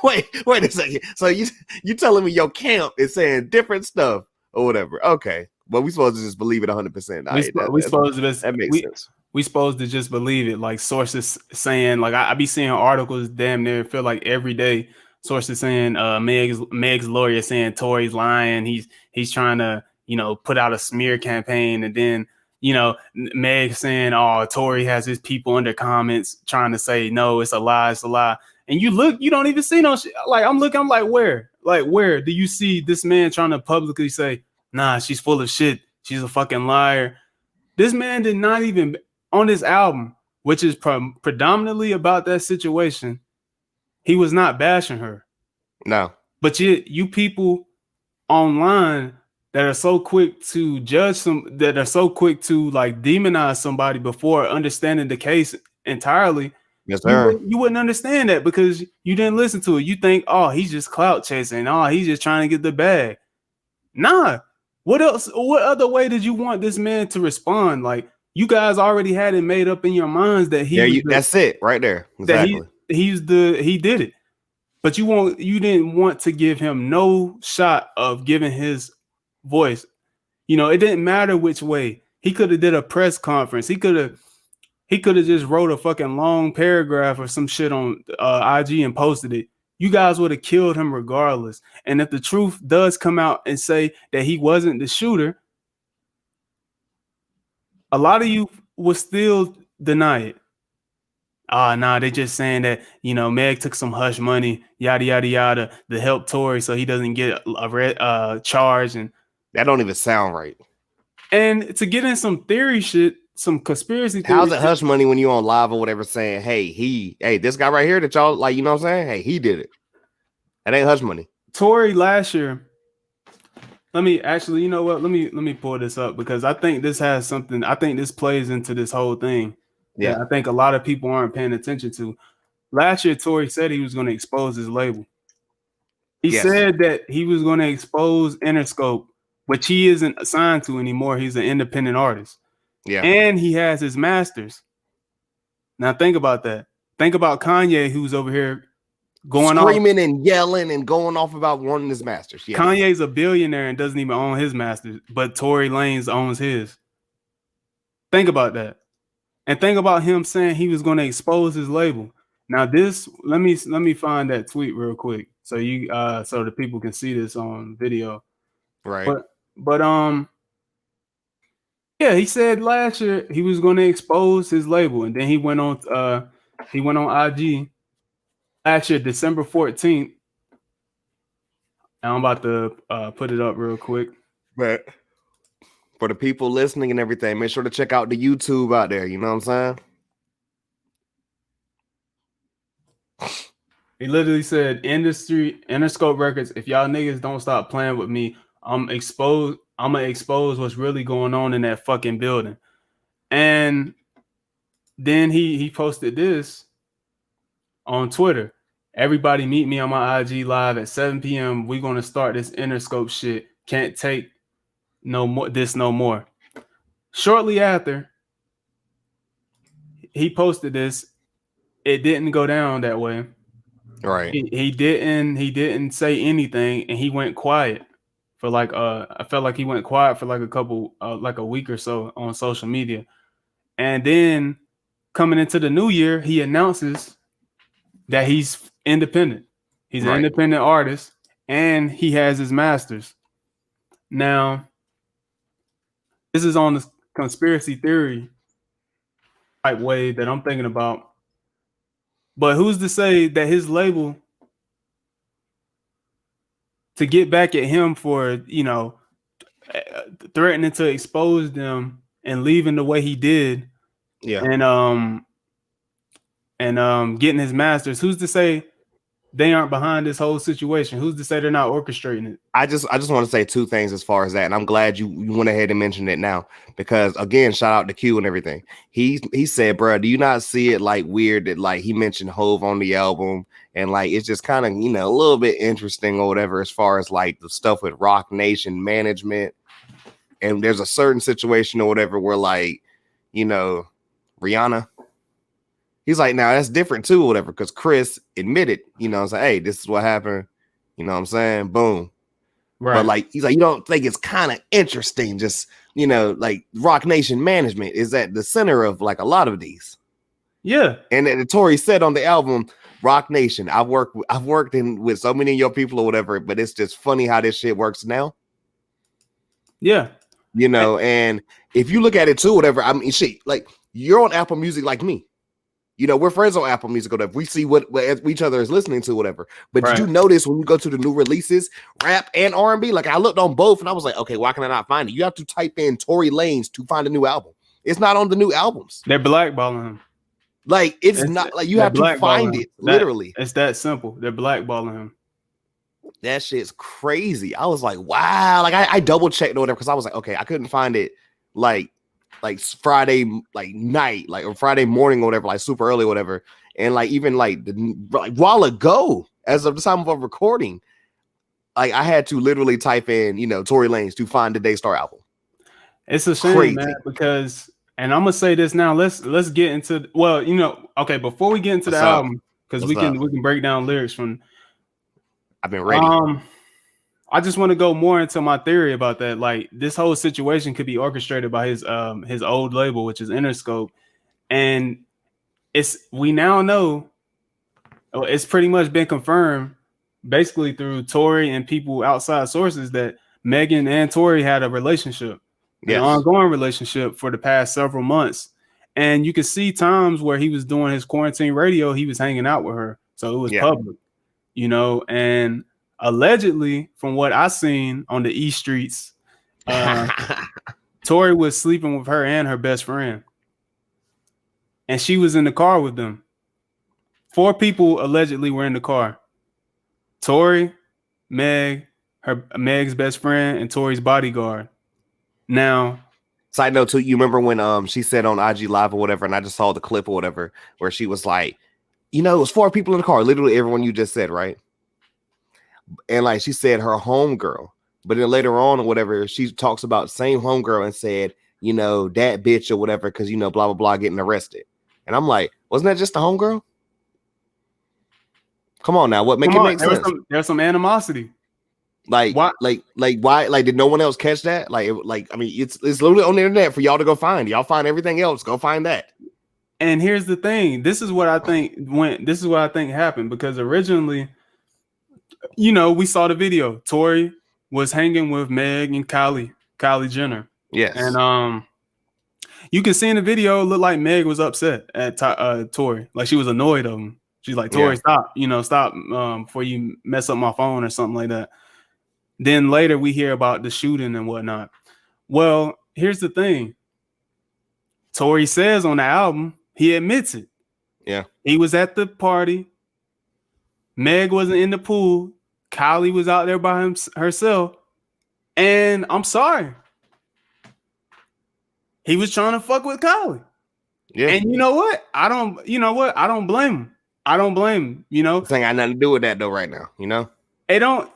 wait a second. So you telling me your camp is saying different stuff or whatever? Okay, but we supposed to just believe it 100%. We supposed to just, that makes sense. We supposed to just believe it. Like sources saying, like I be seeing articles damn near feel like every day sources saying Meg's lawyer saying Tory's lying. He's trying to, you know, put out a smear campaign, and then, you know, Meg saying, oh, Tory has his people under comments trying to say, no, it's a lie, it's a lie. And you look, you don't even see no shit. Like, I'm looking, I'm like, where? Like, where do you see this man trying to publicly say, nah, she's full of shit, she's a fucking liar? This man did not even, on this album, which is predominantly about that situation, he was not bashing her. No. But you people online that are so quick to judge that are so quick to like demonize somebody before understanding the case entirely. Yes, sir. You wouldn't understand that because you didn't listen to it. You think, oh, he's just clout chasing. Oh, he's just trying to get the bag. Nah. What else? What other way did you want this man to respond? Like, you guys already had it made up in your minds that he. That's it right there. Exactly. That he did it. But you didn't want to give him no shot of giving his voice. You know, it didn't matter which way. He could have did a press conference. He could have just wrote a fucking long paragraph or some shit on IG and posted it. You guys would have killed him regardless. And if the truth does come out and say that he wasn't the shooter, a lot of you will still deny it. Nah, they're just saying that, you know, Meg took some hush money, yada, yada, yada, to help Tory so he doesn't get a charge. And that don't even sound right. And to get in some theory shit, some conspiracy theory. How's it hush money when you on live or whatever saying, hey, this guy right here that y'all like, you know what I'm saying? Hey, he did it. That ain't hush money. Tory last year. Let me actually, you know what? Let me pull this up because I think this has something. I think this plays into this whole thing. Yeah, I think a lot of people aren't paying attention to. Last year, Tory said he was going to expose his label. He said that he was going to expose Interscope, which he isn't assigned to anymore. He's an independent artist. Yeah. And he has his masters. Now think about that. Think about Kanye, who's over here going screaming and yelling and going off about wanting his masters. Yes. Kanye's a billionaire and doesn't even own his masters, but Tory Lanez owns his. Think about that. And think about him saying he was going to expose his label. Now this, let me find that tweet real quick so you so the people can see this on video. Right. But yeah, he said last year he was going to expose his label, and then he went on IG last year, December 14th. I'm about to put it up real quick. But for the people listening and everything, make sure to check out the YouTube out there. You know what I'm saying? He literally said, Interscope Records, if y'all niggas don't stop playing with me, I'm gonna expose what's really going on in that fucking building. And then he posted this on Twitter. Everybody meet me on my IG live at 7 p.m. We're gonna start this Interscope shit. Can't take no more. Shortly after he posted this, it didn't go down that way. Right. He didn't say anything, and he went quiet for like I felt like he went quiet for like a week or so on social media. And then coming into the new year, he announces that he's independent. He's an independent artist, and he has his masters. Now, this is on the conspiracy theory type way that I'm thinking about. But who's to say that his label, to get back at him for, you know, threatening to expose them and leaving the way he did, and getting his masters, who's to say they aren't behind this whole situation? Who's to say they're not orchestrating it? I just want to say two things as far as that, and I'm glad you went ahead and mentioned it now, because again, shout out to Q and everything. He said, bro, do you not see it like weird that like he mentioned Hove on the album, and like it's just kind of, you know, a little bit interesting or whatever as far as like the stuff with Rock Nation management, and there's a certain situation or whatever where like, you know, Rihanna. He's like, now that's different too, or whatever, because Chris admitted, you know, say, hey, this is what happened. You know what I'm saying? Boom. Right. But like, he's like, you don't think it's kind of interesting? Just, you know, like Rock Nation management is at the center of like a lot of these. Yeah. And then Tory said on the album, Rock Nation. I've worked in with so many of your people or whatever, but it's just funny how this shit works now. Yeah. You know, and if you look at it too, whatever, I mean, shit, like you're on Apple Music like me. You know, we're friends on Apple Music or whatever. We see what each other is listening to, whatever. But did you notice when you go to the new releases, rap and R&B? Like I looked on both and I was like, okay, why can I not find it? You have to type in Tory Lanez to find a new album. It's not on the new albums. They're blackballing him. Like it's not like you have to find it literally. It's that simple. They're blackballing him. That shit's crazy. I was like, wow. Like I double checked or whatever because I was like, okay, I couldn't find it like Friday like night, like or Friday morning or whatever, like super early or whatever. And like even like while ago, as of the time of a recording, like I had to literally type in, you know, Tory Lanez to find the Daystar album. It's a shame, man, because and I'm gonna say this now. Let's get into you know, okay, before we get into the album, because we can break down lyrics from. I've been ready. I just want to go more into my theory about that. Like this whole situation could be orchestrated by his old label, which is Interscope, and we now know it's pretty much been confirmed, basically through Tory and people outside sources, that Megan and Tory had a relationship, an ongoing relationship for the past several months, and you could see times where he was doing his quarantine radio, he was hanging out with her, so it was public, you know, and. Allegedly, from what I seen on the East streets, Tory was sleeping with her and her best friend, and she was in the car with them. 4 people allegedly were in the car: Tory, Meg's best friend, and Tory's bodyguard. Now, side note too, you remember when she said on IG Live or whatever, and I just saw the clip or whatever, where she was like, you know, it was 4 people in the car, literally everyone you just said, right? And like she said, her homegirl, but then later on or whatever, she talks about same homegirl and said, you know, that bitch or whatever, because you know, blah blah blah, getting arrested. And I'm like, wasn't that just the homegirl? Come on now, what make it make sense? There's some animosity. Like why? Like did no one else catch that? Like I mean, it's literally on the internet for y'all to go find. Y'all find everything else, go find that. And here's the thing: this is what I think happened, because originally, you know, we saw the video. Tory was hanging with Meg and Kylie Jenner. Yes. And you can see in the video, it looked like Meg was upset at Tory. Like she was annoyed of him. She's like, Tory, stop, stop before you mess up my phone or something like that. Then later we hear about the shooting and whatnot. Well, here's the thing. Tory says on the album, he admits it. Yeah. He was at the party. Meg wasn't in the pool. Kylie was out there by herself. And I'm sorry. He was trying to fuck with Kylie. Yeah. And you know what? I don't blame him. I don't blame him, you know. This ain't got nothing to do with that though right now, you know? It don't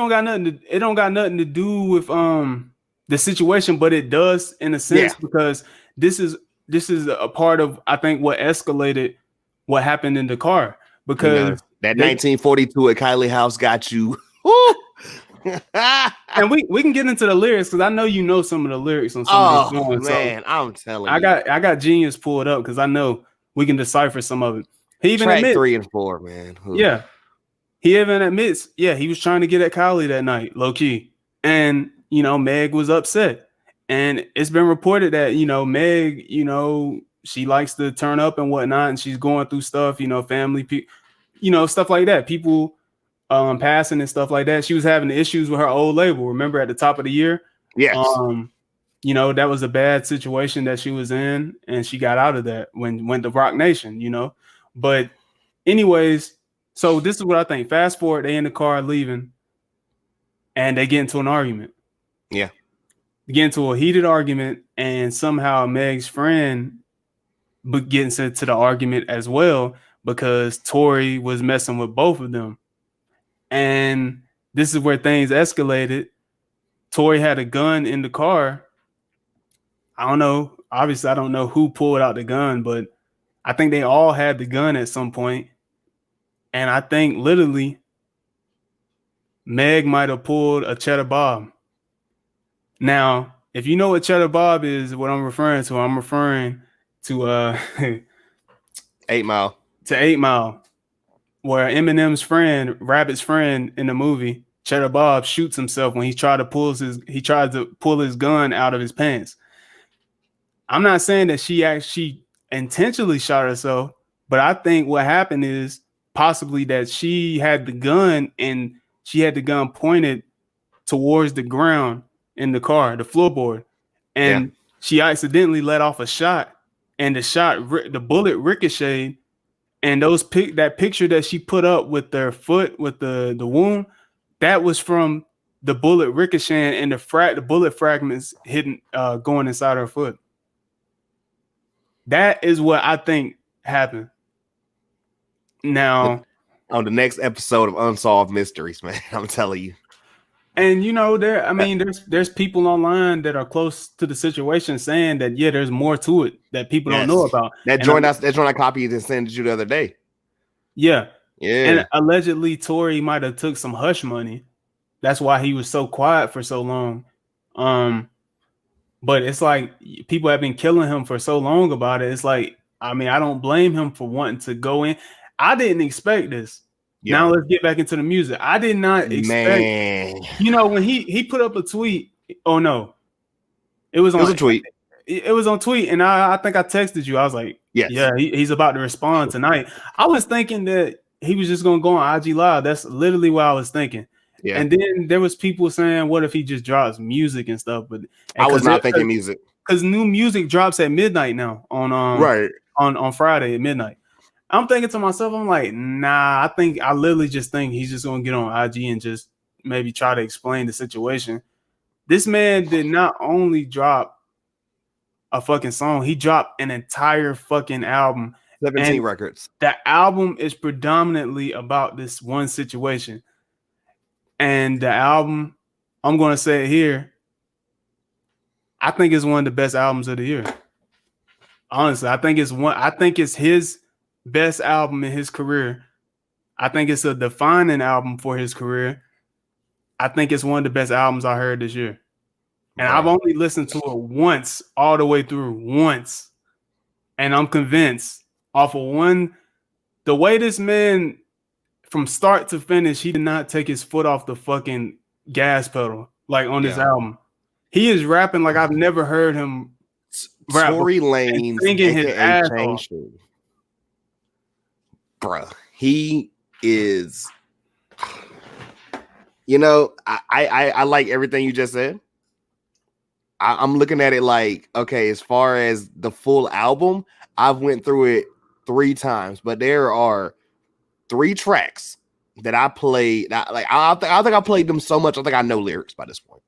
got nothing to do with the situation, but it does in a sense, because this is a part of, I think, what escalated what happened in the car. Because that 1942 at Kylie house got you. And we can get into the lyrics, because I know you know some of the lyrics on some of these songs. Man, so I'm telling you. I got Genius pulled up because I know we can decipher some of it. He even admits 3 and 4, man. Ooh. Yeah. He even admits, he was trying to get at Kylie that night, low key. And, Meg was upset. And it's been reported that, Meg, she likes to turn up and whatnot, and she's going through stuff, family, stuff like that. People passing and stuff like that. She was having issues with her old label. Remember at the top of the year? Yes. That was a bad situation that she was in, and she got out of that when went to Rock Nation, But anyways, so this is what I think. Fast forward, they in the car leaving, and they get into an argument. Yeah. They get into a heated argument, and somehow Meg's friend gets into the argument as well, because Tory was messing with both of them. And this is where things escalated. Tory had a gun in the car. I don't know. Obviously, I don't know who pulled out the gun, but I think they all had the gun at some point. And I think literally Meg might have pulled a cheddar bob. Now, if you know what cheddar bob is, what I'm referring to 8 Mile. to 8 Mile, where Eminem's friend, Rabbit's friend in the movie, Cheddar Bob, shoots himself when he tried to pull his gun out of his pants. I'm not saying that she actually intentionally shot herself, but I think what happened is possibly that she had the gun and she had the gun pointed towards the ground in the car, the floorboard, and she accidentally let off a shot, and the bullet ricocheted, and that picture that she put up with their foot with the wound, that was from the bullet ricocheting and the bullet fragments hitting going inside her foot. That is what I think happened. Now, on the next episode of Unsolved Mysteries, man, I'm telling you. And there's people online that are close to the situation saying that there's more to it that people don't know about. That joint I copied and sent you the other day. Yeah. And allegedly Tory might have took some hush money. That's why he was so quiet for so long. But it's like people have been killing him for so long about it. It's like, I don't blame him for wanting to go in. I didn't expect this. Yeah. Now let's get back into the music. I did not expect, when he put up a tweet. Oh no, it was a tweet. It was on tweet, and I think I texted you. I was like, he's about to respond tonight. I was thinking that he was just gonna go on IG Live. That's literally what I was thinking. Yeah. And then there was people saying, what if he just drops music and stuff? But I was not thinking music, because new music drops at midnight now on Friday at midnight. I'm thinking to myself, I'm like, nah, I literally just think he's just gonna get on IG and just maybe try to explain the situation. This man did not only drop a fucking song, he dropped an entire fucking album. 17 records. The album is predominantly about this one situation. And the album, I'm gonna say it here, I think it's one of the best albums of the year. Honestly, I think it's his best album in his career. I think it's a defining album for his career. I think it's one of the best albums I heard this year. And I've only listened to it once, all the way through, once. And I'm convinced off of the way this man, from start to finish, he did not take his foot off the fucking gas pedal, like on this album. He is rapping like I've never heard him rap. Tory Lanez singing his ass off. Bruh, he is, I like everything you just said. I'm looking at it like, okay, as far as the full album, I've went through it 3 times, but there are 3 tracks that I played. I think I played them so much, I think I know lyrics by this point.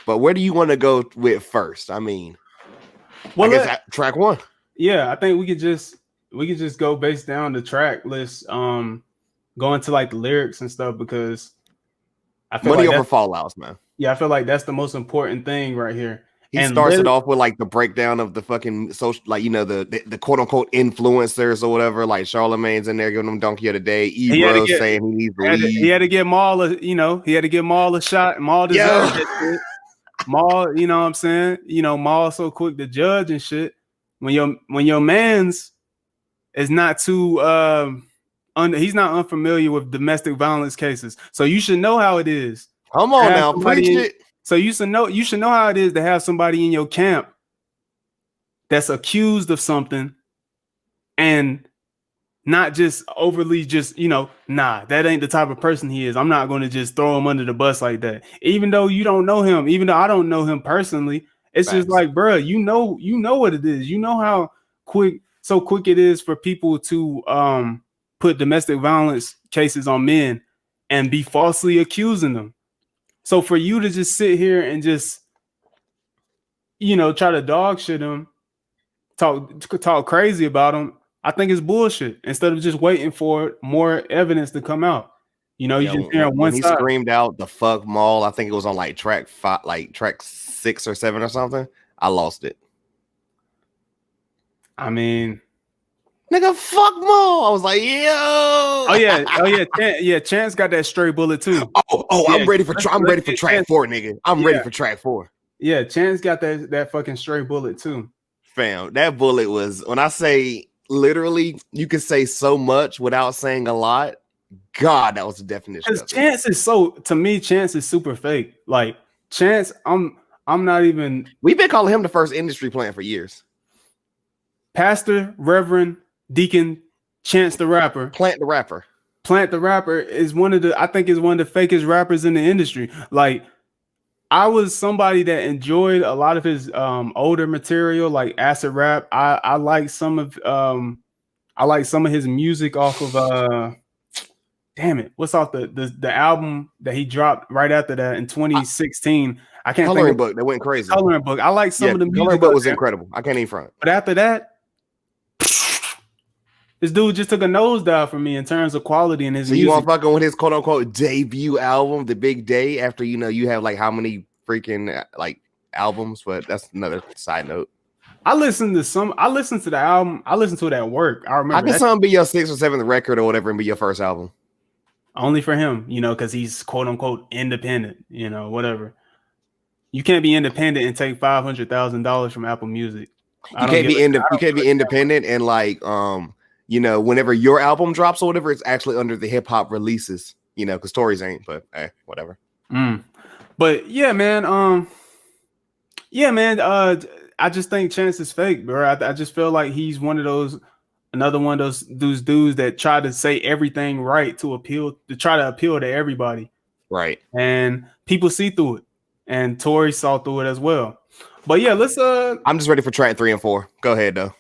But where do you want to go with first? I guess track 1. Yeah, I think we could just go based down the track list, go into like the lyrics and stuff, because I feel Money Over Fallouts, man. Yeah, I feel like that's the most important thing right here. He starts it off with like the breakdown of the fucking social, like, the quote unquote influencers or whatever. Like Charlemagne's in there giving them donkey of the day. Ebro saying he needs to leave. He had to give Maul a shot. Maul deserved it. Maul, you know what I'm saying? Maul so quick to judge and shit. When your man's is not too he's not unfamiliar with domestic violence cases, so you should know how it is. Come on now, preach it. So you should know how it is to have somebody in your camp that's accused of something and not just overly that ain't the type of person he is. I'm not going to just throw him under the bus like that. Even though you don't know him, even though I don't know him personally, it's just like, bro, you know what it is. You know how quick it is for people to put domestic violence cases on men and be falsely accusing them. So for you to just sit here and just, try to dog shit him, talk crazy about him, I think it's bullshit. Instead of just waiting for more evidence to come out, you just hear one side. He screamed out the fuck Maul. I think it was on like track 5, like track 6 or 7 or something. I lost it. Nigga, fuck Maul. I was like, yo. Oh yeah. Chance got that stray bullet too. Yeah. I'm ready for track 4, nigga. I'm ready for track 4. Yeah, Chance got that fucking stray bullet too. Fam, that bullet was, when I say literally, you can say so much without saying a lot. God, that was the definition of it. Chance is to me, Chance is super fake. Like Chance, I'm not even. We've been calling him the first industry plant for years. Pastor, Reverend, Deacon, Chance the Rapper. Plant the Rapper. Plant the Rapper is one of the fakest rappers in the industry. Like, I was somebody that enjoyed a lot of his older material, like acid rap. I like some of his music off of damn it, what's off the album that he dropped right after that in 2016. I can't Coloring think Book that went crazy. Coloring Book. I like some of the music. Coloring Book was incredible. I can't even front. But after that, this dude just took a nosedive for me in terms of quality in his music. You want fucking with his quote unquote debut album, The Big Day, after you have like how many freaking like albums, but that's another side note. I listened to the album. I listened to it at work. I remember. How can something be your 6th or 7th record or whatever and be your first album? Only for him, because he's quote unquote independent, whatever. You can't be independent and take $500,000 from Apple Music. You can't be independent and like whenever your album drops or whatever, it's actually under the hip hop releases, because Tory's ain't, but whatever. But yeah, man. I just think Chance is fake, bro. I just feel like he's another one of those dudes that try to say everything right to try to appeal to everybody. Right. And people see through it. And Tory saw through it as well. But yeah, let's I'm just ready for track 3 and 4. Go ahead though.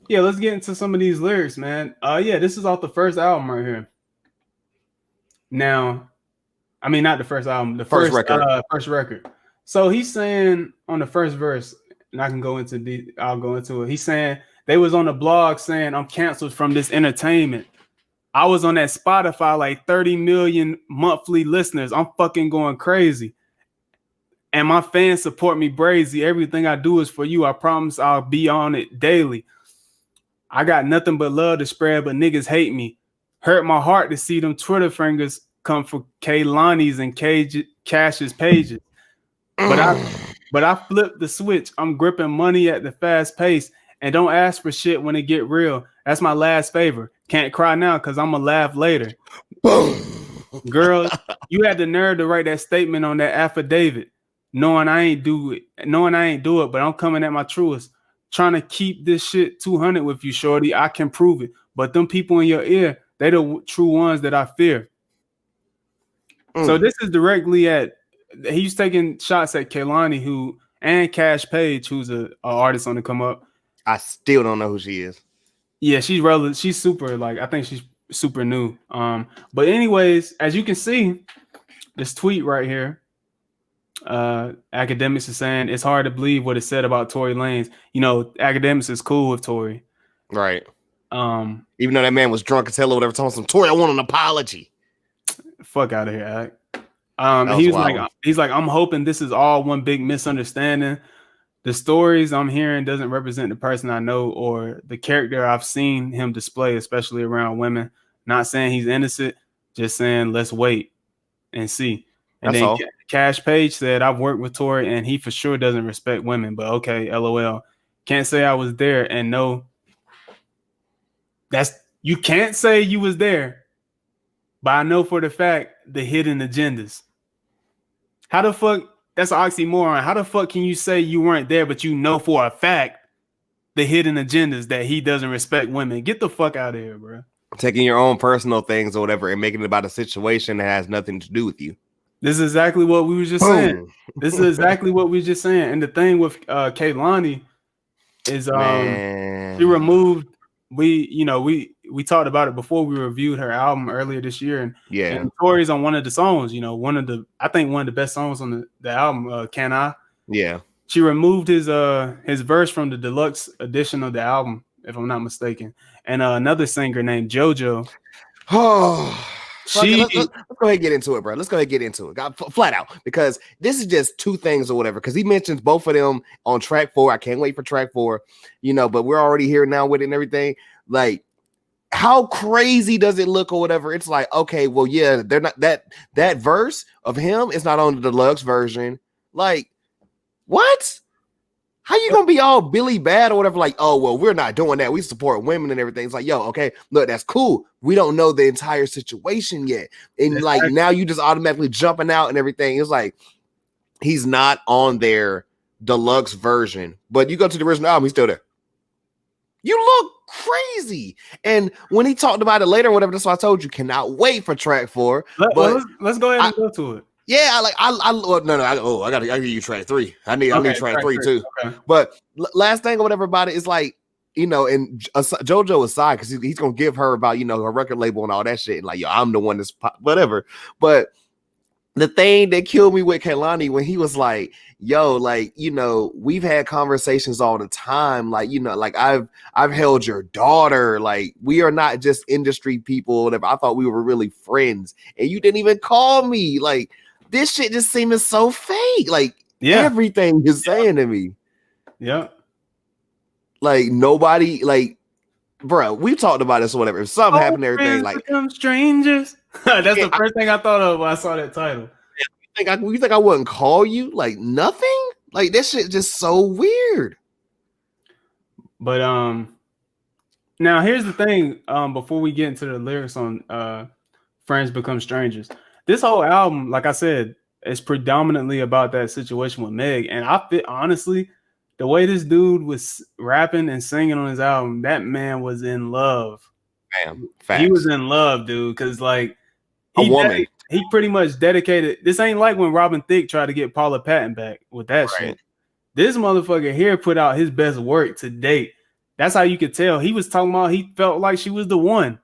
Yeah, let's get into some of these lyrics, man. This is off the first album right here. Now, I mean, not the first album, the first record. First record. So he's saying on the first verse, and I'll go into it. He's saying they was on the blog saying I'm canceled from this entertainment. I was on that Spotify, like 30 million monthly listeners. I'm fucking going crazy. And my fans support me brazy. Everything I do is for you. I promise I'll be on it daily. I got nothing but love to spread, but niggas hate me. Hurt my heart to see them Twitter fingers come for Kaylani's and Cash's pages. But I flipped the switch. I'm gripping money at the fast pace. And don't ask for shit when it get real. That's my last favor. Can't cry now because I'm going to laugh later. Girl, you had the nerve to write that statement on that affidavit. Knowing I ain't do it, but I'm coming at my truest. Trying to keep this shit 200 with you, shorty. I can prove it. But them people in your ear, they the true ones that I fear. So this is directly he's taking shots at Kehlani, and Cash Page, who's an artist on the come up. I still don't know who she is. Yeah, she's super, I think she's super new. But anyways, as you can see, this tweet right here, Academics is saying it's hard to believe what it said about Tory Lanez. Academics is cool with Tory. Right. Even though that man was drunk as hell or whatever, telling some Tory, I want an apology. Fuck out of here, he's like, I'm hoping this is all one big misunderstanding. The stories I'm hearing doesn't represent the person I know or the character I've seen him display, especially around women. Not saying he's innocent, just saying let's wait and see. And that's then all. Cash Page said, I've worked with Tory and he for sure doesn't respect women, but okay, LOL. Can't say I was there and no. You can't say you was there, but I know for the fact the hidden agendas. How the fuck? That's an oxymoron. How the fuck can you say you weren't there, but you know for a fact the hidden agendas that he doesn't respect women? Get the fuck out of here, bro. Taking your own personal things or whatever and making it about a situation that has nothing to do with you. This is exactly what we were just saying. This is exactly what we were just saying. And the thing with Kehlani is she removed. We talked about it before we reviewed her album earlier this year, and Tory's on one of the songs. I think one of the best songs on the album. Can I? Yeah. She removed his verse from the deluxe edition of the album, if I'm not mistaken, and another singer named JoJo. Oh. Let's go ahead and get into it, bro. Let's go ahead and get into it. Flat out. Because this is just two things or whatever. Because he mentions both of them on track 4. I can't wait for track 4. But we're already here now with it and everything. Like, how crazy does it look or whatever? It's like, okay, well, yeah, they're not that verse of him is not on the deluxe version. Like, what? How you gonna be all Billy bad or whatever? Like, oh well, we're not doing that. We support women and everything. It's like, yo, okay, look, that's cool. We don't know the entire situation yet, and like now you just automatically jumping out and everything. It's like he's not on their deluxe version, but you go to the original album, he's still there. You look crazy. And when he talked about it later, or whatever, that's why I told you, cannot wait for track 4. Let's go ahead and go to it. Yeah, I gotta give you track 3. I need track 3 too. Okay. But last thing or whatever about it is like, you know, and JoJo aside, because he's gonna give her about, you know, her record label and all that shit. And like, yo, I'm the one that's whatever. But the thing that killed me with Kehlani when he was like, yo, like, you know, we've had conversations all the time. Like, you know, like I've held your daughter. Like, we are not just industry people. Whatever. I thought we were really friends. And you didn't even call me. Like, this shit just seeming so fake. Like, everything you're saying to me. Yeah. Like, nobody, like, bro, we talked about this or whatever. If something happened, everything like become strangers. That's the first thing I thought of when I saw that title. You think I wouldn't call you? Like nothing? Like that shit just so weird. But now here's the thing. Before we get into the lyrics on Friends Become Strangers, this whole album, like I said, is predominantly about that situation with Meg. And honestly, the way this dude was rapping and singing on his album, that man was in love. Damn, he was in love, dude. Because like he pretty much dedicated. This ain't like when Robin Thicke tried to get Paula Patton back with that shit. This motherfucker here put out his best work to date. That's how you could tell. He was talking about he felt like she was the one.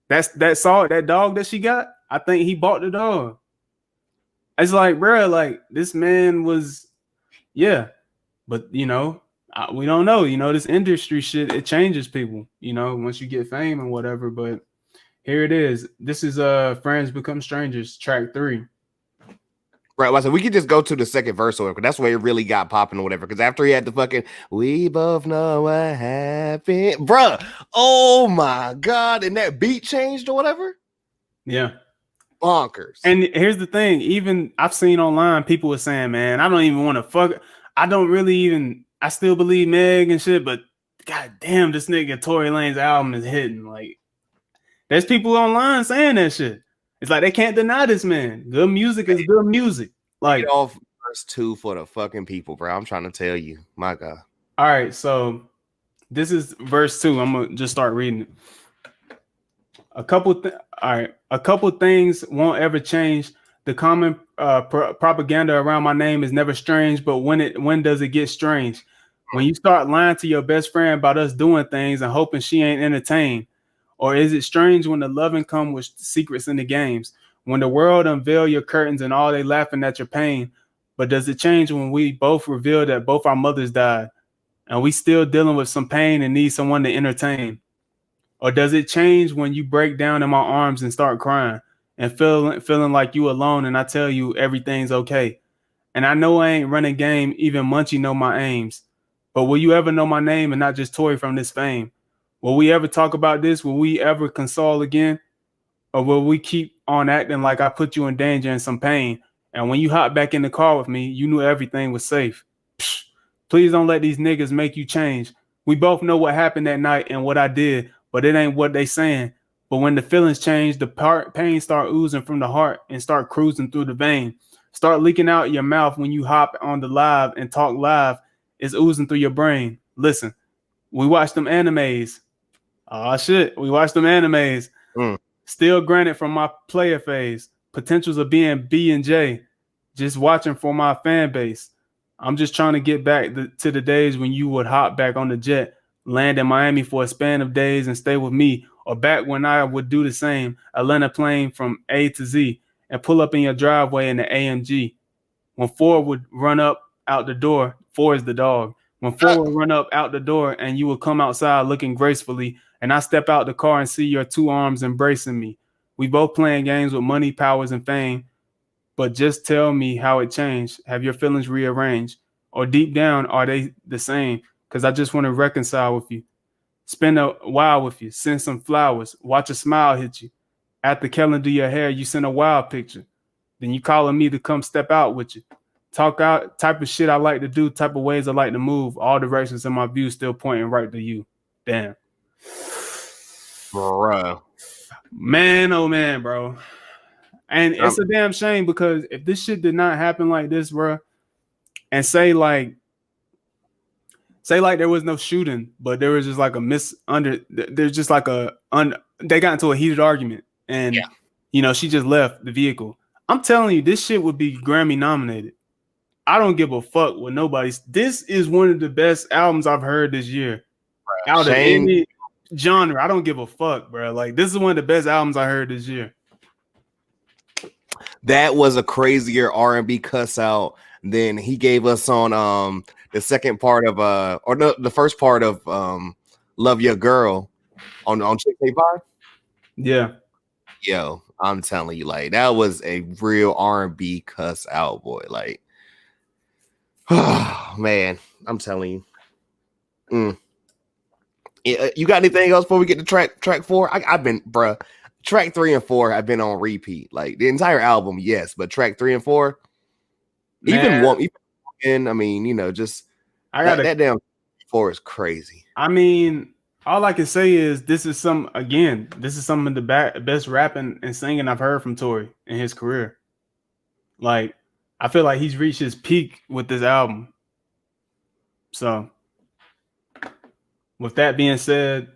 That dog that she got. I think he bought the dog. It's like, bro, like this man was, yeah. But you know, we don't know. You know, this industry shit, it changes people. You know, once you get fame and whatever. But here it is. This is Friends Become Strangers, track 3. Right. So we could just go to the second verse or whatever. That's where it really got popping or whatever. Because after he had the fucking "we both know what happened," bruh. Oh my god! And that beat changed or whatever. Yeah. Bonkers. And here's the thing. Even I've seen online people were saying, man, I don't even want to fuck. I don't really even. I still believe Meg and shit, but god damn, this nigga Tory Lanez album is hitting. Like, there's people online saying that shit. It's like they can't deny this man. Good music is good music. Like, get off verse 2 for the fucking people, bro. I'm trying to tell you, my god. All right, so this is verse 2. I'm gonna just start reading it. A couple things won't ever change. The common propaganda around my name is never strange, but when does it get strange? When you start lying to your best friend about us doing things and hoping she ain't entertained. Or is it strange when the loving come with secrets in the games? When the world unveil your curtains and all they laughing at your pain? But does it change when we both reveal that both our mothers died and we still dealing with some pain and need someone to entertain? Or does it change when you break down in my arms and start crying and feeling like you alone and I tell you everything's okay? And I know I ain't running game, even Munchie know my aims. But will you ever know my name and not just Tory from this fame? Will we ever talk about this? Will we ever console again? Or will we keep on acting like I put you in danger and some pain? And when you hop back in the car with me, you knew everything was safe. Psh, please don't let these niggas make you change. We both know what happened that night and what I did, but it ain't what they saying. But when the feelings change, the pain start oozing from the heart and start cruising through the vein. Start leaking out your mouth when you hop on the live and talk live. It's oozing through your brain. Listen, we watch them animes. Oh shit, we watched them animes. Still granted from my player phase. Potentials of being B and J. Just watching for my fan base. I'm just trying to get back to the days when you would hop back on the jet, land in Miami for a span of days and stay with me. Or back when I would do the same, Atlanta plane from A to Z and pull up in your driveway in the AMG. When Ford would run up out the door, Ford is the dog. When Ford would run up out the door and you would come outside looking gracefully, and I step out the car and see your 2 arms embracing me. We both playing games with money, powers, and fame. But just tell me how it changed. Have your feelings rearranged? Or deep down, are they the same? Because I just want to reconcile with you. Spend a while with you. Send some flowers. Watch a smile hit you. After Kellen do your hair, you send a wild picture. Then you calling me to come step out with you. talk out, type of shit I like to do, type of ways I like to move. All directions in my view still pointing right to you. Damn. Bruh. Man, oh man, bro. And it's a damn shame because if this shit did not happen like this, bro, and say like there was no shooting, but there was just like there's just like they got into a heated argument and she just left the vehicle. I'm telling you, this shit would be Grammy nominated. I don't give a fuck what nobody's. This is one of the best albums I've heard this year. Out of any genre, I don't give a fuck, bro. Like, this is one of the best albums I heard this year. That was a crazier R&B cuss out than he gave us on the second part of the first part of Love Your Girl on Chick 5. Yeah. Yo, I'm telling you, like, that was a real R&B cuss out, boy. Like, oh man, I'm telling you. You got anything else before we get to track 4? I've been, bruh. Track 3 and 4 have been on repeat. Like the entire album, yes, but track 3 and 4, even one. I mean, just that damn 4 is crazy. I mean, all I can say is this is some of the best rapping and singing I've heard from Tory in his career. Like, I feel like he's reached his peak with this album. So, with that being said,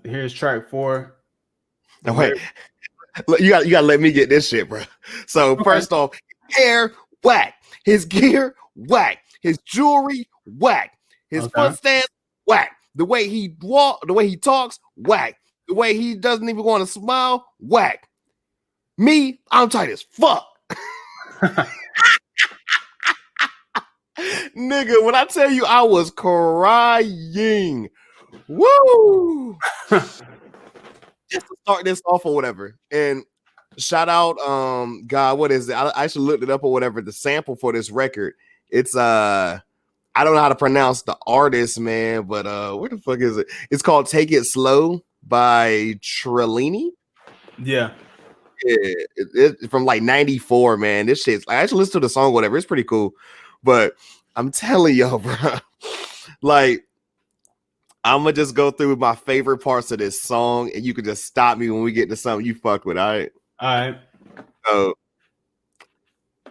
here's track 4. No, wait, you got to let me get this shit, bro. So first off, hair whack, his gear whack, his jewelry whack, his foot stance whack, the way he walk, the way he talks whack, the way he doesn't even want to smile whack. Me, I'm tight as fuck. Nigga, when I tell you I was crying, woo. Just to start this off or whatever, and shout out, God, what is it? I actually looked it up or whatever. The sample for this record, it's I don't know how to pronounce the artist, man, but where the fuck is it? It's called "Take It Slow" by Trellini. Yeah, it's from like '94, man. This shit's, I actually listened to the song, whatever. It's pretty cool, but I'm telling y'all, bro, like, I'm gonna just go through my favorite parts of this song, and you can just stop me when we get to something you fuck with. All right. So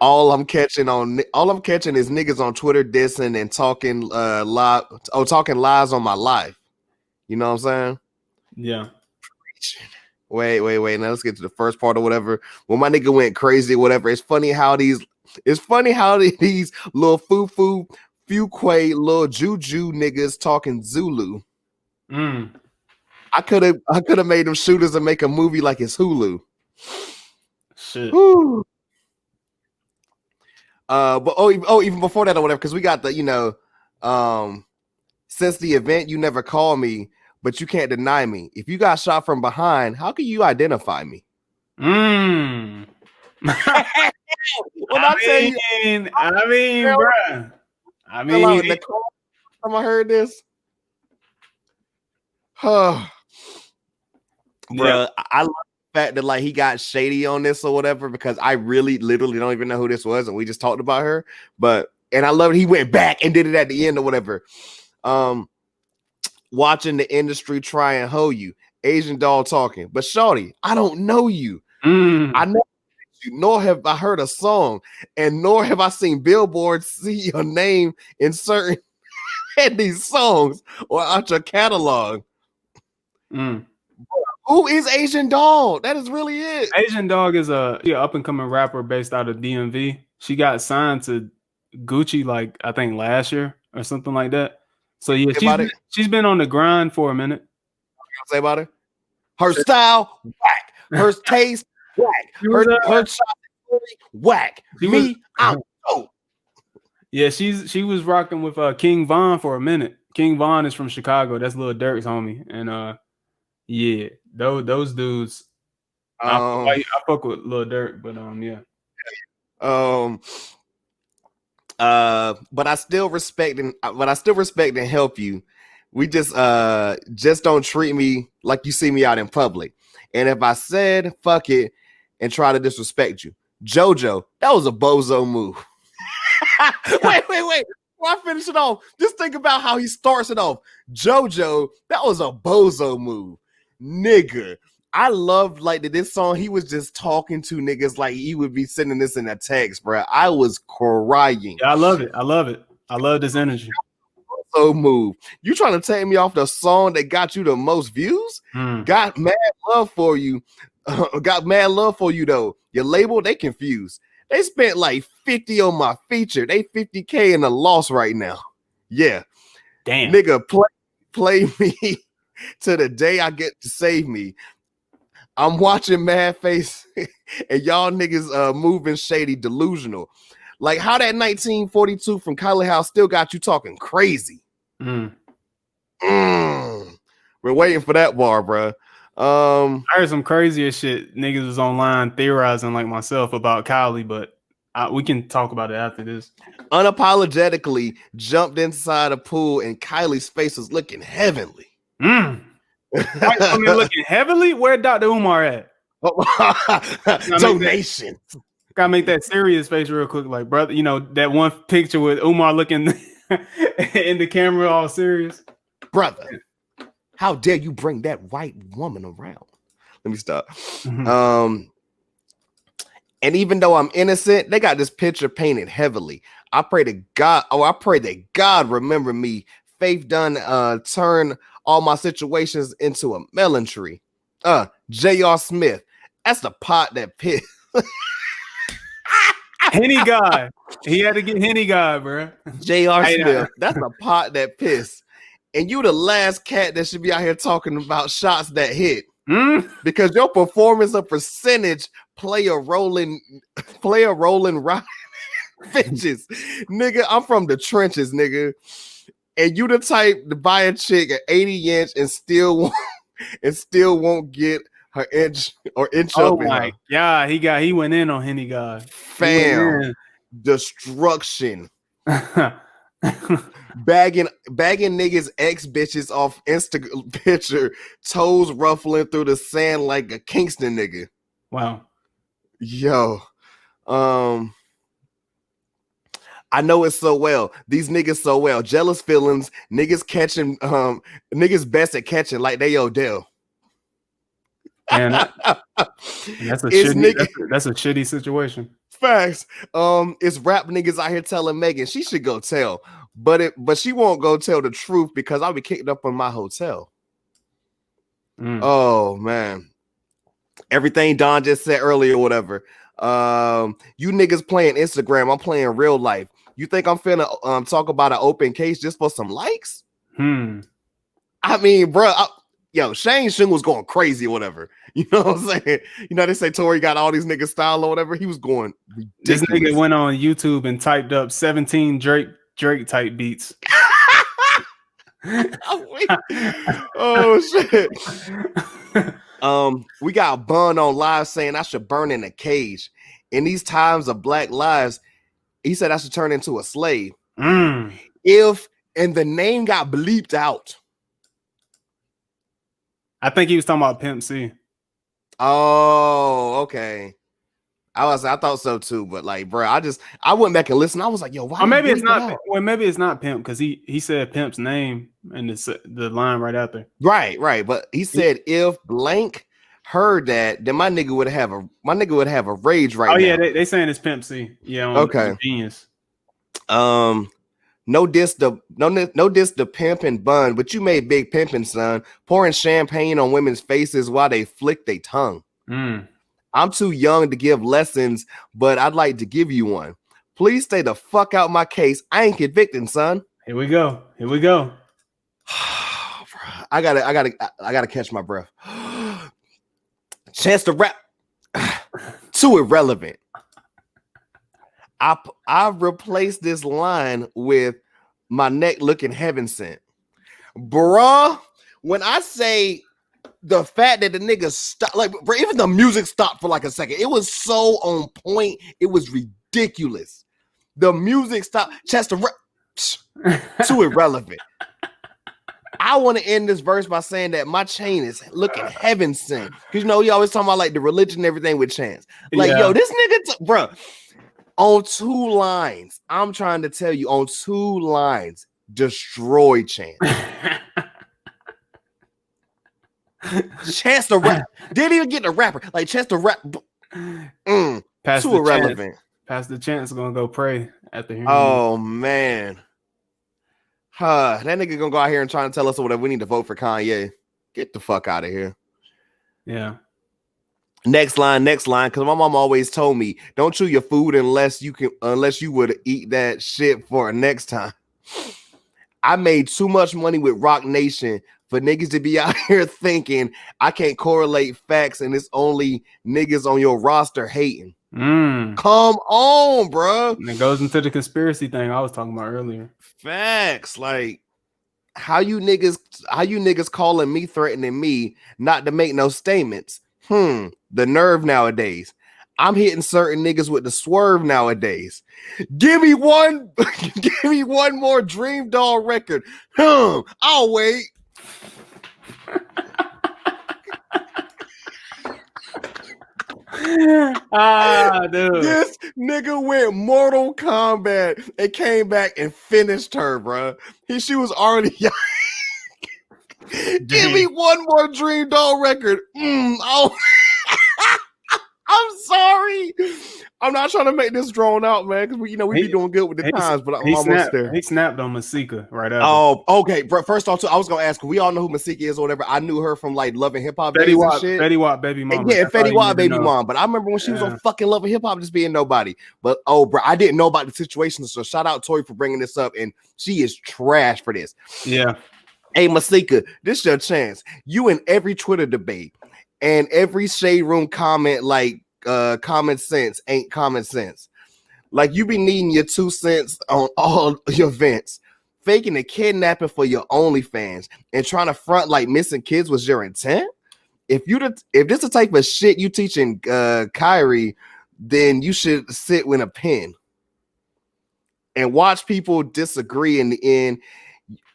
all I'm catching is niggas on Twitter dissing and talking lies on my life. You know what I'm saying? Yeah. Wait. Now let's get to the first part or whatever. When my nigga went crazy, whatever. It's funny how these little foo Fuquay little juju niggas talking Zulu. I could have made them shooters and make a movie like it's Hulu. Shit. Woo. But even before that or whatever, because we got the since the event you never call me, but you can't deny me. If you got shot from behind, how can you identify me? I mean, bruh. I mean, the time I heard this, bro, I love the fact that like he got shady on this or whatever, because I really literally don't even know who this was, and we just talked about her. And I love it. He went back and did it at the end or whatever. Watching the industry try and hoe you, Asian doll talking, but shorty, I don't know you. I know. Nor have I heard a song, and nor have I seen billboards see your name in certain in these songs or out your catalog. Who is Asian Dog? That is really it. Asian Dog is a up and coming rapper based out of DMV. She got signed to Gucci like I think last year or something like that. So yeah, she's been on the grind for a minute. What you say about her? Her style whack. Her taste. Whack. Her shot whack. I'm dope. Yeah, she was rocking with King Von for a minute. King Von is from Chicago. That's Lil Durk's homie. And yeah, those dudes. I fuck with Lil Durk, but yeah. But I still respect and help you. We just don't treat me like you see me out in public. And if I said fuck it and try to disrespect you, JoJo, that was a bozo move. Wait. Before I finish it off, just think about how he starts it off. JoJo, that was a bozo move. Nigga. I loved like this song. He was just talking to niggas like he would be sending this in a text, bro. I was crying. Yeah, I love it. I love this energy. So move. You trying to take me off the song that got you the most views? Got mad love for you. Got mad love for you though. Your label, they confused. They spent like 50 on my feature. They 50K in the loss right now. Yeah. Damn. Nigga, play me to the day I get to save me. I'm watching Mad Face and y'all niggas moving shady, delusional. Like how that 1942 from Kylie House still got you talking crazy. We're waiting for that bar, bro. I heard some crazier shit. Niggas was online theorizing like myself about Kylie, but we can talk about it after this. Unapologetically jumped inside a pool and Kylie's face was looking heavenly. Looking heavily? Where Dr. Umar at? Donation. Gotta make that serious face real quick, like brother. You know that one picture with Umar looking in the camera, all serious. Brother, how dare you bring that white woman around? Let me stop. And even though I'm innocent, they got this picture painted heavily. I pray to God. I pray that God remember me. Faith done turn all my situations into a melon tree. J.R. Smith. That's the pot that pissed. Henny guy. He had to get Henny guy, bro. J.R. Smith. That's a pot that pissed. And you the last cat that should be out here talking about shots that hit. Because your performance of percentage play a role in right bitches. Nigga, I'm from the trenches, nigga. And you the type to buy a chick at 80 inch and still won't get her inch up in her. Yeah, he went in on Henny guy. Fam, destruction. Bagging niggas ex bitches off Instagram picture, toes ruffling through the sand like a Kingston nigga. Wow. Yo. I know it so well. These niggas so well. Jealous feelings, niggas catching, niggas best at catching like they Odell. And that's a shitty situation. Facts. It's rap niggas out here telling Megan she should go tell, but she won't go tell the truth because I'll be kicked up in my hotel. Oh man, everything Don just said earlier, whatever. You niggas playing Instagram, I'm playing real life. You think I'm finna talk about an open case just for some likes? I mean, bro, Shane Shun was going crazy or whatever. You know what I'm saying? You know, they say Tory got all these niggas style or whatever. He was going ridiculous. This nigga went on YouTube and typed up 17 Drake type beats. Oh shit. We got Bun on live saying I should burn in a cage. In these times of Black lives, he said I should turn into a slave. If and the name got bleeped out. I think he was talking about Pimp C. Oh, okay. I thought so too, but like, bro, I went back and listened. I was like, yo, why? Or maybe it's not. Well, maybe it's not Pimp because he said Pimp's name and the line right out there. Right. But he said if blank heard that, then my nigga would have a rage right now. Oh yeah, they saying it's Pimp C. Yeah. Okay. Genius. No diss the pimp and bun, but you made big pimping, son. Pouring champagne on women's faces while they flick their tongue. I'm too young to give lessons, but I'd like to give you one. Please stay the fuck out my case. I ain't convicting, son. Here we go. I gotta catch my breath. Chance to rap. Too irrelevant. I replaced this line with my neck looking heaven sent. Bruh, when I say the fact that the nigga stopped, like, bro, even the music stopped for like a second. It was so on point. It was ridiculous. The music stopped. Chester, too irrelevant. I want to end this verse by saying that my chain is looking heaven sent. Because, you know, he always talking about like the religion and everything with Chance. Like, yo, this nigga, bro. On 2 lines. I'm trying to tell you, on 2 lines, destroy Chance. Chance the rap. Didn't even get the rapper. Like Chance the rap. Too irrelevant. Pastor Chance gonna go pray after hearing. Oh man. That nigga gonna go out here and try to tell us whatever. We need to vote for Kanye. Get the fuck out of here. Yeah. Next line, because my mom always told me, don't chew your food unless you would eat that shit for next time. I made too much money with Rock Nation for niggas to be out here thinking I can't correlate facts and it's only niggas on your roster hating. Come on, bro. And it goes into the conspiracy thing I was talking about earlier. Facts, like how you niggas calling me, threatening me not to make no statements. The nerve nowadays. I'm hitting certain niggas with the swerve nowadays. Give me one more Dream Doll record. I'll wait. Dude. This nigga went Mortal Kombat and came back and finished her, bro. She was already. Give me one more Dream Doll record. I'm sorry. I'm not trying to make this drawn out, man, because we be doing good with the times, but I'm almost there. He snapped on Masika right after. Oh, okay. Bro, first off, I was gonna ask. We all know who Masika is or whatever. I knew her from like Love and Hip Hop days and shit. Fetty Wap, baby mom. Yeah, Fetty Wap, baby mom. But I remember when she was on fucking Love and Hip Hop, just being nobody. But bro, I didn't know about the situation. So shout out Tory for bringing this up, and she is trash for this. Yeah. Hey, Masika, this is your chance. You in every Twitter debate and every shade room comment like common sense ain't common sense. Like you be needing your 2 cents on all your events, faking a kidnapping for your OnlyFans and trying to front like missing kids was your intent. If this the type of shit you teaching Kyrie, then you should sit with a pen and watch people disagree. In the end,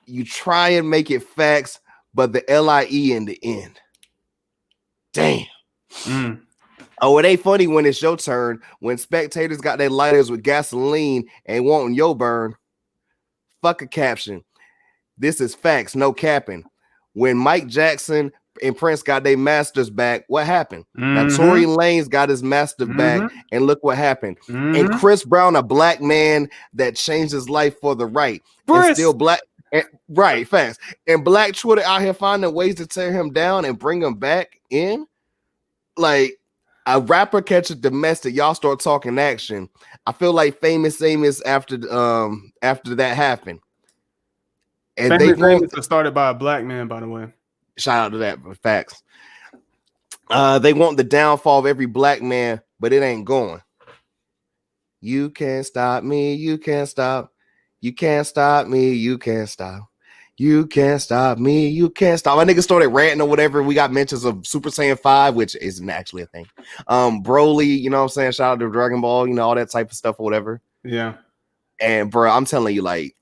you try and make it facts, but the LIE in the end. Damn. Oh, it ain't funny when it's your turn. When spectators got their lighters with gasoline and wanting your burn. Fuck a caption. This is facts, no capping. When Mike Jackson and Prince got their masters back, what happened? Now Tory Lanez got his master back, and look what happened. And Chris Brown, a black man that changed his life for the right, and still black. Right, facts. And Black Twitter out here finding ways to tear him down and bring him back in. Like a rapper catch a domestic, y'all start talking action. I feel like Famous Amos after that happened. And Famous was started by a black man, by the way. Shout out to that, facts. They want the downfall of every black man, but it ain't going. You can't stop me, you can't stop. You can't stop me, you can't stop. You can't stop me, you can't stop. My nigga started ranting or whatever. We got mentions of Super Saiyan 5, which isn't actually a thing. Broly, you know what I'm saying? Shout out to Dragon Ball, all that type of stuff or whatever. Yeah. And bro, I'm telling you, like,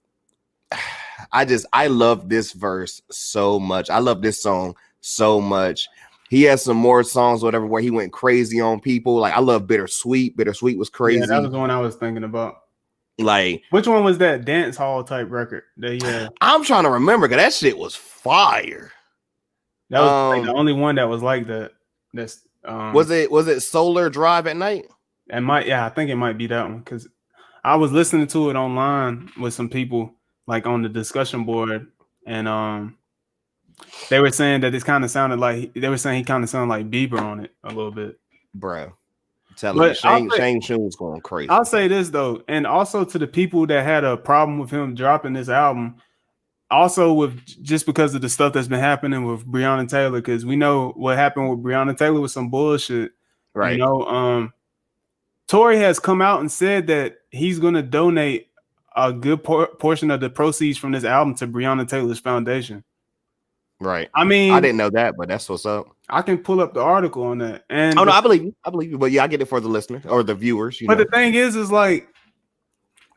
I love this verse so much. I love this song so much. He has some more songs, whatever, where he went crazy on people. Like, I love Bittersweet. Bittersweet was crazy. Yeah, that was the one I was thinking about. Like, which one was that dance hall type record that he had? I'm trying to remember because that shit was fire. That was like the only one that was like that. That's was it Solar Drive at Night? I think it might be that one because I was listening to it online with some people like on the discussion board, and they were saying that it kind of sounded like he kind of sounded like Bieber on it a little bit, bro. Telling you, Shane Shoon's going crazy. I'll say this though, and also to the people that had a problem with him dropping this album, also with just because of the stuff that's been happening with Breonna Taylor, because we know what happened with Breonna Taylor was some bullshit, right? Tory has come out and said that he's going to donate a good portion of the proceeds from this album to Breonna Taylor's foundation. Right. I mean, I didn't know that, but that's what's up. I can pull up the article on that. And I believe you. But yeah, I get it for the listener or the viewers. But the thing is like,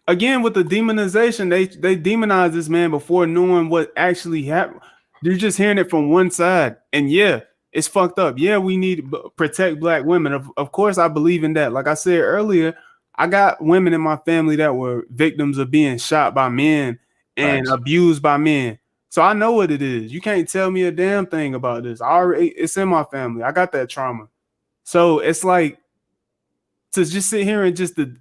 again, with the demonization, they demonize this man before knowing what actually happened. You're just hearing it from one side. And yeah, it's fucked up. Yeah, we need to protect black women. Of course, I believe in that. Like I said earlier, I got women in my family that were victims of being shot by men and abused by men. So I know what it is. You can't tell me a damn thing about this. It's in my family. I got that trauma. So it's like to just sit here and just to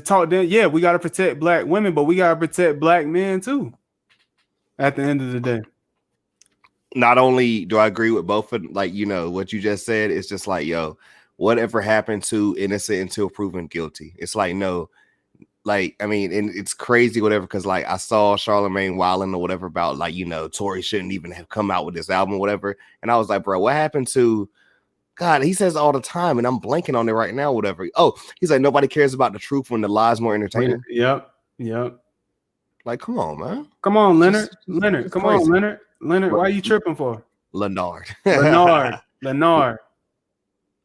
talk that, yeah, we got to protect black women, but we got to protect black men too. At the end of the day. Not only do I agree with both of, like, you know, what you just said, it's just like, yo, whatever happened to innocent until proven guilty? It's like, no, like, I mean, and it's crazy, whatever, because like I saw Charlemagne wilding or whatever about, like, you know, Tory shouldn't even have come out with this album or whatever. And I was like, bro, what happened to God? He says all the time, and I'm blanking on it right now, whatever. Oh, he's like, nobody cares about the truth when the lie's more entertaining. Yep. Like, come on, man. Come on, Leonard. Come on, Leonard. Leonard, why are you tripping for? Leonard. Leonard.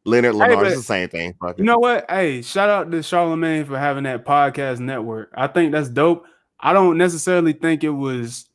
Leonard, it's the same thing. You know what? Hey, shout out to Charlemagne for having that podcast network. I think that's dope. I don't necessarily think it was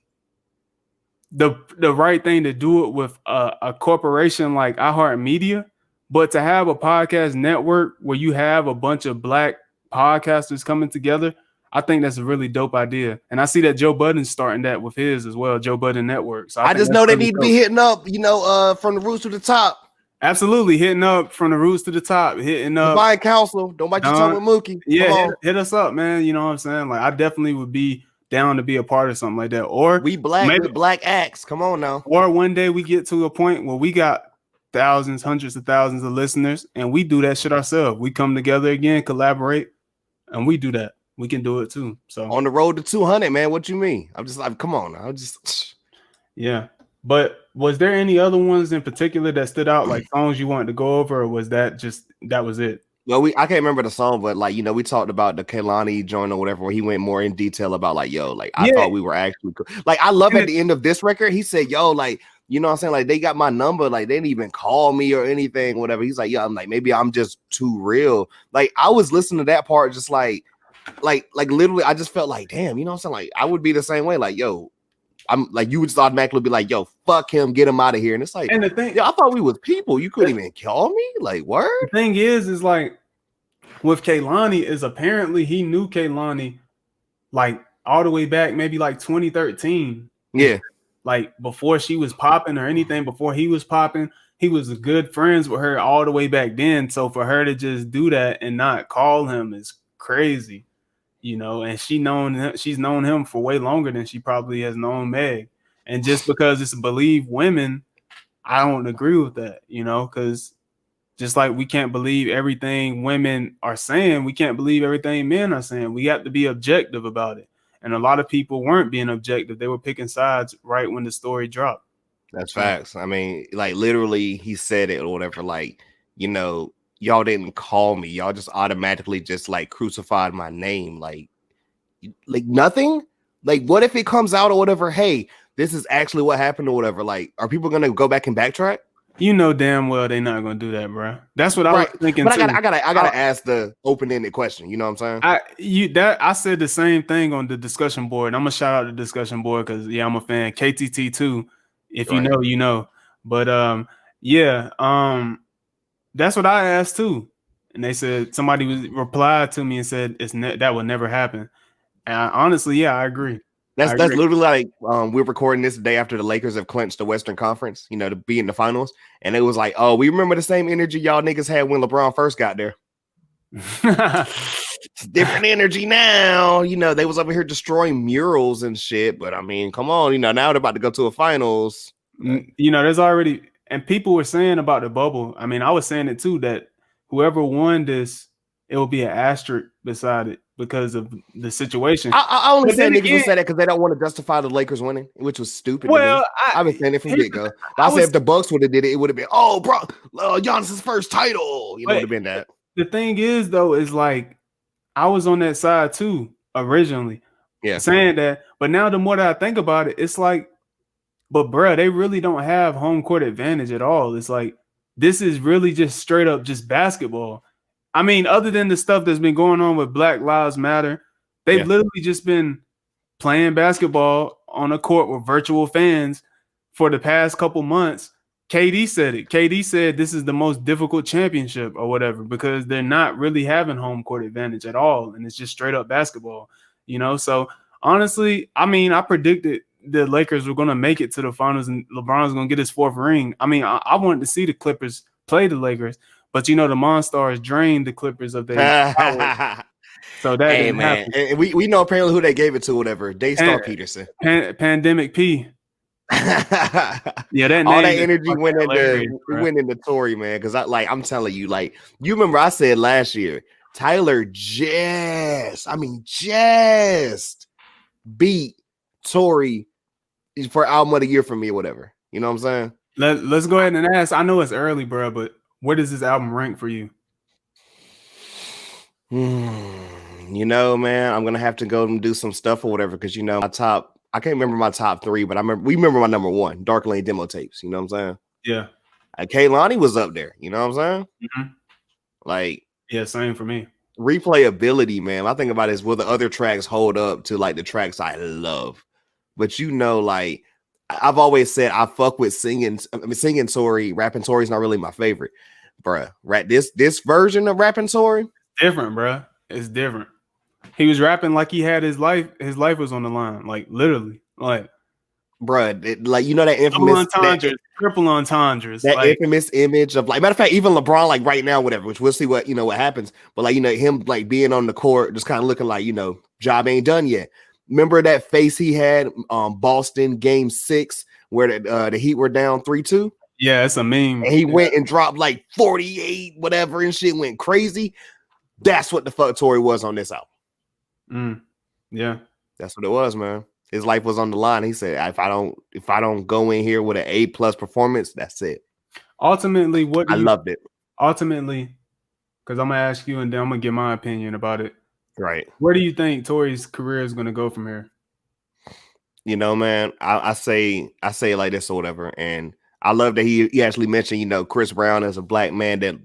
the right thing to do it with a corporation like iHeartMedia, but to have a podcast network where you have a bunch of black podcasters coming together, I think that's a really dope idea. And I see that Joe Budden's starting that with his as well, Joe Budden Network. So I just know they need to be hitting up, you know, from the roots to the top. Absolutely, hitting up from the roots to the top, hitting up. Divine Counsel, don't bite your tongue with Mooky. Yeah, hit us up, man. You know what I'm saying? Like, I definitely would be down to be a part of something like that. Or we black with black acts. Come on now. Or one day we get to a point where we got thousands, hundreds of thousands of listeners, and we do that shit ourselves. We come together again, collaborate, and we do that. We can do it too. So on the road to 200, man. What you mean? I'm just like, come on. Yeah. But was there any other ones in particular that stood out, like songs you wanted to go over, or was that was it? Well, I can't remember the song, but like, you know, we talked about the Kehlani joint or whatever, where he went more in detail about like, yo, like I thought we were actually like, I love at the end of this record, he said, yo, like, you know what I'm saying? Like, they got my number, like they didn't even call me or anything, whatever. He's like, yo, I'm like, maybe I'm just too real. Like, I was listening to that part just like literally, I just felt like, damn, you know what I'm saying? Like, I would be the same way. Like, yo, I'm like, you would just automatically be like, yo, fuck him, get him out of here. And it's like, and the thing, yo, I thought we was people. You couldn't even call me? Like, word? The thing is like, with Kehlani, is apparently he knew Kehlani like all the way back, maybe like 2013. Yeah. Like before she was popping or anything, before he was popping, he was good friends with her all the way back then. So for her to just do that and not call him is crazy. You know, and she's known him for way longer than she probably has known Meg. And just because it's believe women, I don't agree with that, you know, because just like we can't believe everything women are saying, we can't believe everything men are saying. We have to be objective about it. And a lot of people weren't being objective. They were picking sides right when the story dropped. That's facts. I mean, like literally he said it or whatever, like, you know, y'all didn't call me. Y'all just automatically just like crucified my name. Like nothing. Like, what if it comes out or whatever? Hey, this is actually what happened or whatever. Like, are people gonna go back and backtrack? You know damn well they're not gonna do that, bro. That's what I was thinking. But I gotta ask the open-ended question. You know what I'm saying? I said the same thing on the discussion board. I'm gonna shout out the discussion board because I'm a fan. KTT too. If you know, you know. But that's what I asked too. And they said somebody replied to me and said that would never happen. And honestly, I agree. That's literally like we're recording this the day after the Lakers have clinched the Western Conference, you know, to be in the finals. And it was like, oh, we remember the same energy y'all niggas had when LeBron first got there. It's different energy now. You know, they was over here destroying murals and shit. But I mean, come on, you know, now they're about to go to a finals. You know, there's already, and people were saying about the bubble. I mean, I was saying it too, that whoever won this, it will be an asterisk beside it because of the situation. I only say niggas will say that because they don't want to justify the Lakers winning, which was stupid. Well, I've been saying it from get-go. I said if the Bucks would have did it, it would have been, oh, bro, Giannis's first title. You know, would have been that. The thing is, though, is like, I was on that side too, originally. Yeah. Saying that. But now the more that I think about it, it's like, but bruh, they really don't have home court advantage at all. It's like, this is really just straight up just basketball. I mean, other than the stuff that's been going on with Black Lives Matter, they've literally just been playing basketball on a court with virtual fans for the past couple months. KD said it. KD said this is the most difficult championship or whatever because they're not really having home court advantage at all, and it's just straight up basketball. So honestly, I mean, I predicted the Lakers were going to make it to the finals, and LeBron's going to get his 4th ring. I mean, I wanted to see the Clippers play the Lakers, but the Monstars drained the Clippers of their power, so that Hey didn't man, happen. and we know apparently who they gave it to. Whatever, Daystar Peterson. Pandemic P. Yeah, that all name that energy went into Tory, man. Because I'm telling you, like, you remember I said last year, Tyler just beat Tory for album of the year for me or whatever. You know what I'm saying? Let's go ahead and ask. I know it's early, bro, but where does this album rank for you? You know, man, I'm gonna have to go and do some stuff or whatever because my top. I can't remember my top 3, but we remember my number 1, Dark Lane demo tapes. You know what I'm saying? Yeah. Kaylani was up there. You know what I'm saying? Mm-hmm. Like, yeah, same for me. Replayability, man. I think about is will the other tracks hold up to like the tracks I love? But like I've always said, I fuck with singing. Singing Tory, rapping Tory is not really my favorite, bruh. This version of rapping Tory, different, bruh. It's different. He was rapping like he had his life. His life was on the line, like literally, like, bruh. That infamous triple entendres, that infamous image of matter of fact, even LeBron, like right now, whatever. Which we'll see what happens. But him being on the court, just kind of looking like job ain't done yet. Remember that face he had, Boston Game 6, where the Heat were down 3-2. Yeah, it's a meme. And he went and dropped 48, whatever, and shit went crazy. That's what the fuck Tory was on this album. Yeah, that's what it was, man. His life was on the line. He said, "If I don't go in here with an A+ performance, that's it." Ultimately, I loved it. Ultimately, because I'm gonna ask you, and then I'm gonna give my opinion about it. Right. Where do you think Tory's career is gonna go from here? Man, I say it like this or whatever, and I love that he actually mentioned, Chris Brown as a black man that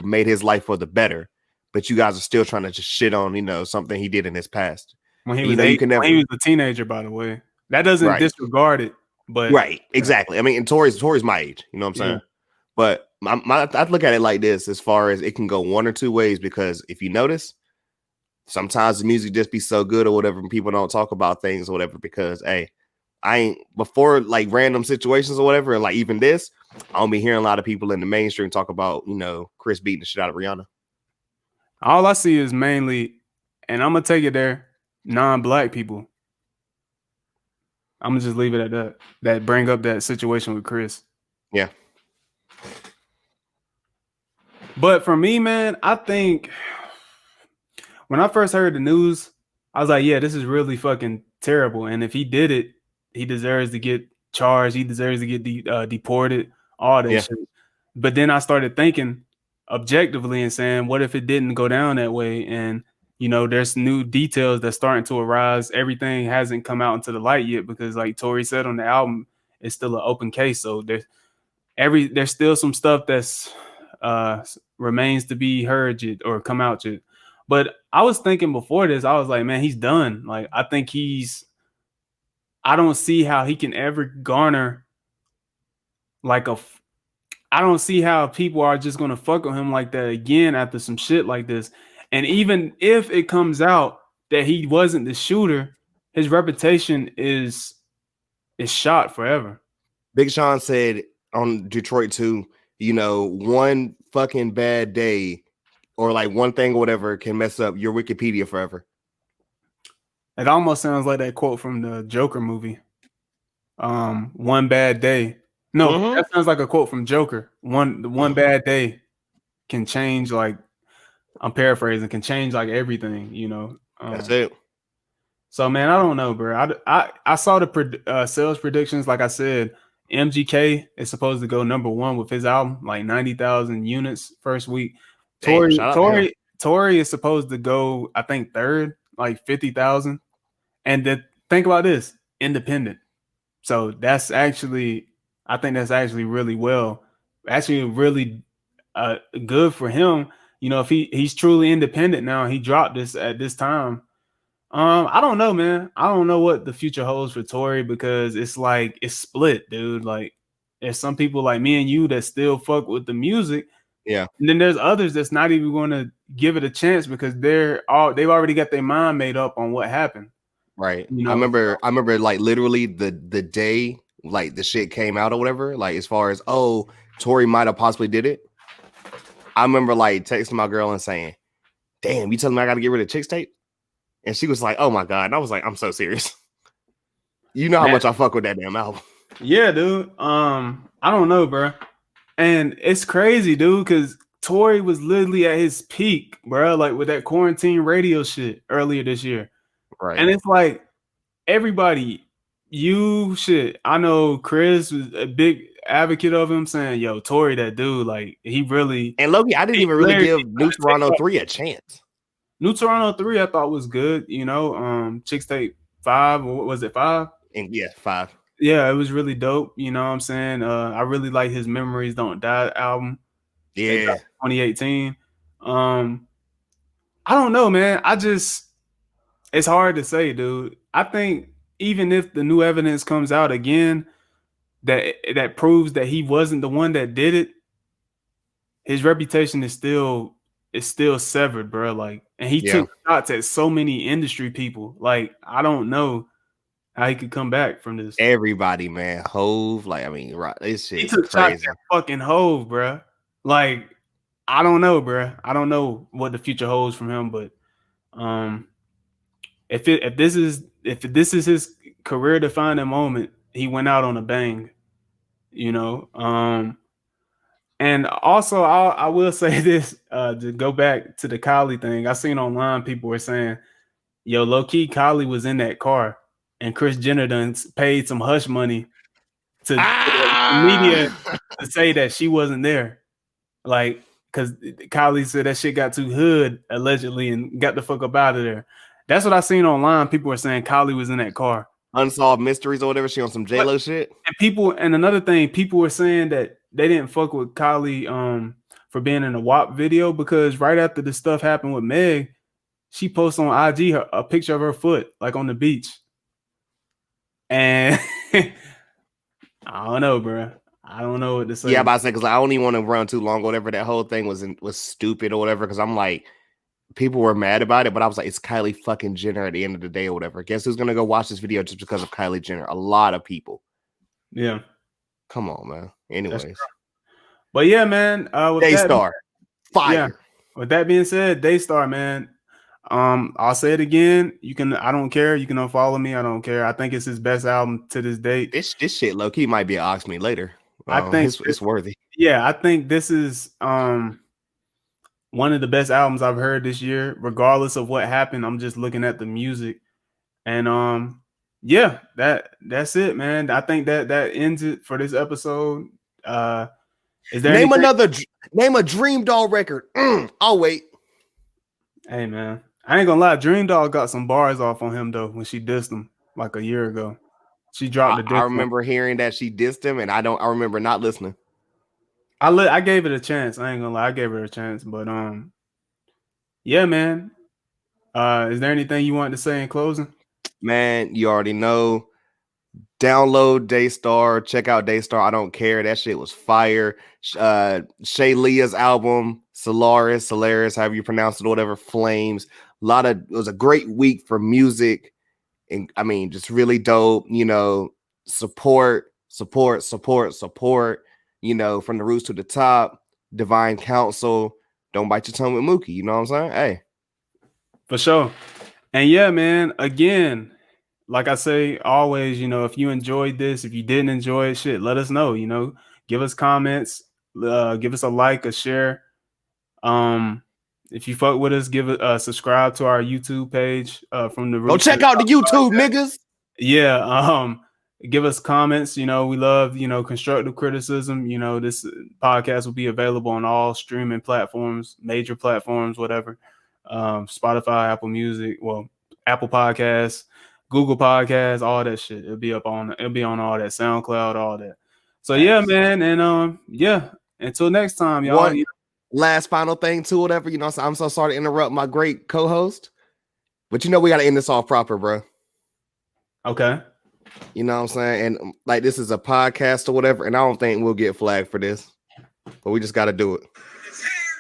made his life for the better. But you guys are still trying to just shit on, something he did in his past. When he was when he was a teenager, by the way. That doesn't disregard it, but right, exactly. I mean, and Tory's my age, you know what I'm saying? But I look at it like this, as far as it can go one or two ways, because if you notice, sometimes the music just be so good or whatever, and people don't talk about things or whatever, because I ain't before random situations or whatever, and even this, I don't be hearing a lot of people in the mainstream talk about, Chris beating the shit out of Rihanna. All I see is mainly, and I'm gonna take it there, non-black people. I'm gonna just leave it at that. That bring up that situation with Chris. Yeah. But for me, man, I think when I first heard the news, I was like, yeah, this is really fucking terrible. And if he did it, he deserves to get charged. He deserves to get deported, all that shit. But then I started thinking objectively and saying, what if it didn't go down that way? And there's new details that's starting to arise. Everything hasn't come out into the light yet because, like Tory said on the album, it's still an open case. So there's still some stuff that's remains to be heard yet or come out yet. But I was thinking before this, I was like, man, he's done. I think I don't see how he can ever garner I don't see how people are just going to fuck with him like that again after some shit like this. And even if it comes out that he wasn't the shooter, his reputation is shot forever. Big Sean said on Detroit 2, one fucking bad day or one thing or whatever can mess up your Wikipedia forever. It almost sounds like that quote from the Joker movie. One bad day. No, that sounds like a quote from Joker. One bad day can change, I'm paraphrasing, can change everything, That's it. So, man, I don't know, bro. I saw the sales predictions. Like I said, MGK is supposed to go number 1 with his album, 90,000 units first week. Tory is supposed to go, I think, 3rd, 50,000. And think about this, independent. So I think that's actually really really good for him. If he's truly independent now, he dropped this at this time. I don't know, man. I don't know what the future holds for Tory because it's split, dude. there's some people like me and you that still fuck with the music. Yeah. And then there's others that's not even going to give it a chance because they've already got their mind made up on what happened. Right. You I know? remember like literally the day like the shit came out or whatever, like as far as Tory might have possibly did it. I remember like texting my girl and saying, "Damn, you telling me I got to get rid of Chicks Tape?" And she was like, "Oh my God." And I was like, "I'm so serious." You know how much I fuck with that damn album. Yeah, dude. I don't know, bro. And it's crazy, dude, because Tory was literally at his peak, bro, like with that quarantine radio shit earlier this year. Right. And it's like everybody, I know Chris was a big advocate of him saying, yo, Tory, that dude, like he really. And Loki, I didn't even really give New Toronto 3 a chance. New Toronto 3, I thought was good, Chicks Tape 5, or what was it, 5? And yeah, 5. Yeah, it was really dope. You know what I'm saying? I really like his Memories Don't Die album. Yeah. 2018. I don't know, man. It's hard to say, dude. I think even if the new evidence comes out again that proves that he wasn't the one that did it, his reputation is still severed, bro. Like, and he took shots at so many industry people. Like, I don't know how he could come back from this. Everybody, man. Hove, like, I mean, right, this shit is crazy. Shots at fucking Hove, bro. Like, I don't know, bro. I don't know what the future holds from him, but if this is his career defining moment, he went out on a bang, And also, I will say this to go back to the Kylie thing. I seen online people were saying, "Yo, low key, Kylie was in that car, and Kris Jenner done paid some hush money to the media to say that she wasn't there." Like, because Kylie said that shit got too hood, allegedly, and got the fuck up out of there. That's what I seen online. People were saying Kylie was in that car. Unsolved Mysteries or whatever. She on some J-Lo shit. And another thing, people were saying that they didn't fuck with Kylie for being in a WAP video because right after the stuff happened with Meg, she posted on IG a picture of her foot, like on the beach. And I don't know, bro. I don't know what to say. Yeah, about to say, because I don't even want to run too long or whatever. That whole thing was stupid or whatever. Because I'm like, people were mad about it, but I was like, it's Kylie fucking Jenner at the end of the day or whatever. Guess who's gonna go watch this video just because of Kylie Jenner? A lot of people. Yeah. Come on, man. Anyways. But yeah, man. Daystar. Fire. Yeah. With that being said, Daystar, man. I'll say it again. I don't care. You can unfollow me. I don't care. I think it's his best album to this date. This shit low key might be an Ox Me Later. I think it's worthy. Yeah, I think this is one of the best albums I've heard this year, regardless of what happened. I'm just looking at the music. And yeah, that's it, man. I think that ends it for this episode. Is there name a Dream Doll record? I'll wait. Hey man, I ain't gonna lie, Dream Doll got some bars off on him though when she dissed him like a year ago. She dropped the diss. I remember hearing that she dissed him, and I remember not listening. I gave it a chance. I ain't gonna lie, I gave it a chance, but yeah, man. Is there anything you wanted to say in closing? Man, you already know. Download Daystar. Check out Daystar. I don't care. That shit was fire. Shay Leah's album, Solaris, however you pronounce it, or whatever, Flames. It was a great week for music. And I mean, just really dope, support, from the roots to the top, Divine Counsel. Don't bite your tongue with Mooky. You know what I'm saying? Hey. For sure. And yeah, man, again, like I say always, if you enjoyed this, if you didn't enjoy it, shit, let us know, give us comments, give us a like, a share. If you fuck with us, give it subscribe to our YouTube page from the Go check out the YouTube, niggas. Yeah. Give us comments. We love, constructive criticism. This podcast will be available on all streaming platforms, major platforms, whatever. Spotify, Apple Music, Apple Podcasts, Google Podcasts, all that shit. It'll be on all that, SoundCloud, all that. So yeah, man. And yeah, until next time, y'all. One last final thing too, whatever. I'm so sorry to interrupt my great co-host, but we got to end this off proper, bro. Okay. You know what I'm saying? And like this is a podcast or whatever, and I don't think we'll get flagged for this. But we just got to do it. His hair,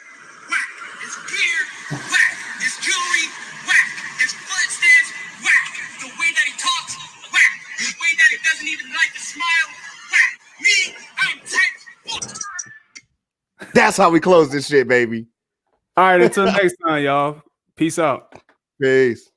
whack. His beard, whack. His jewelry, whack. His footsteps, whack. The way that he talks, whack. The way that he doesn't even like to smile, whack. Me, I'm type. That's how we close this shit, baby. All right, until next time, y'all. Peace out. Peace.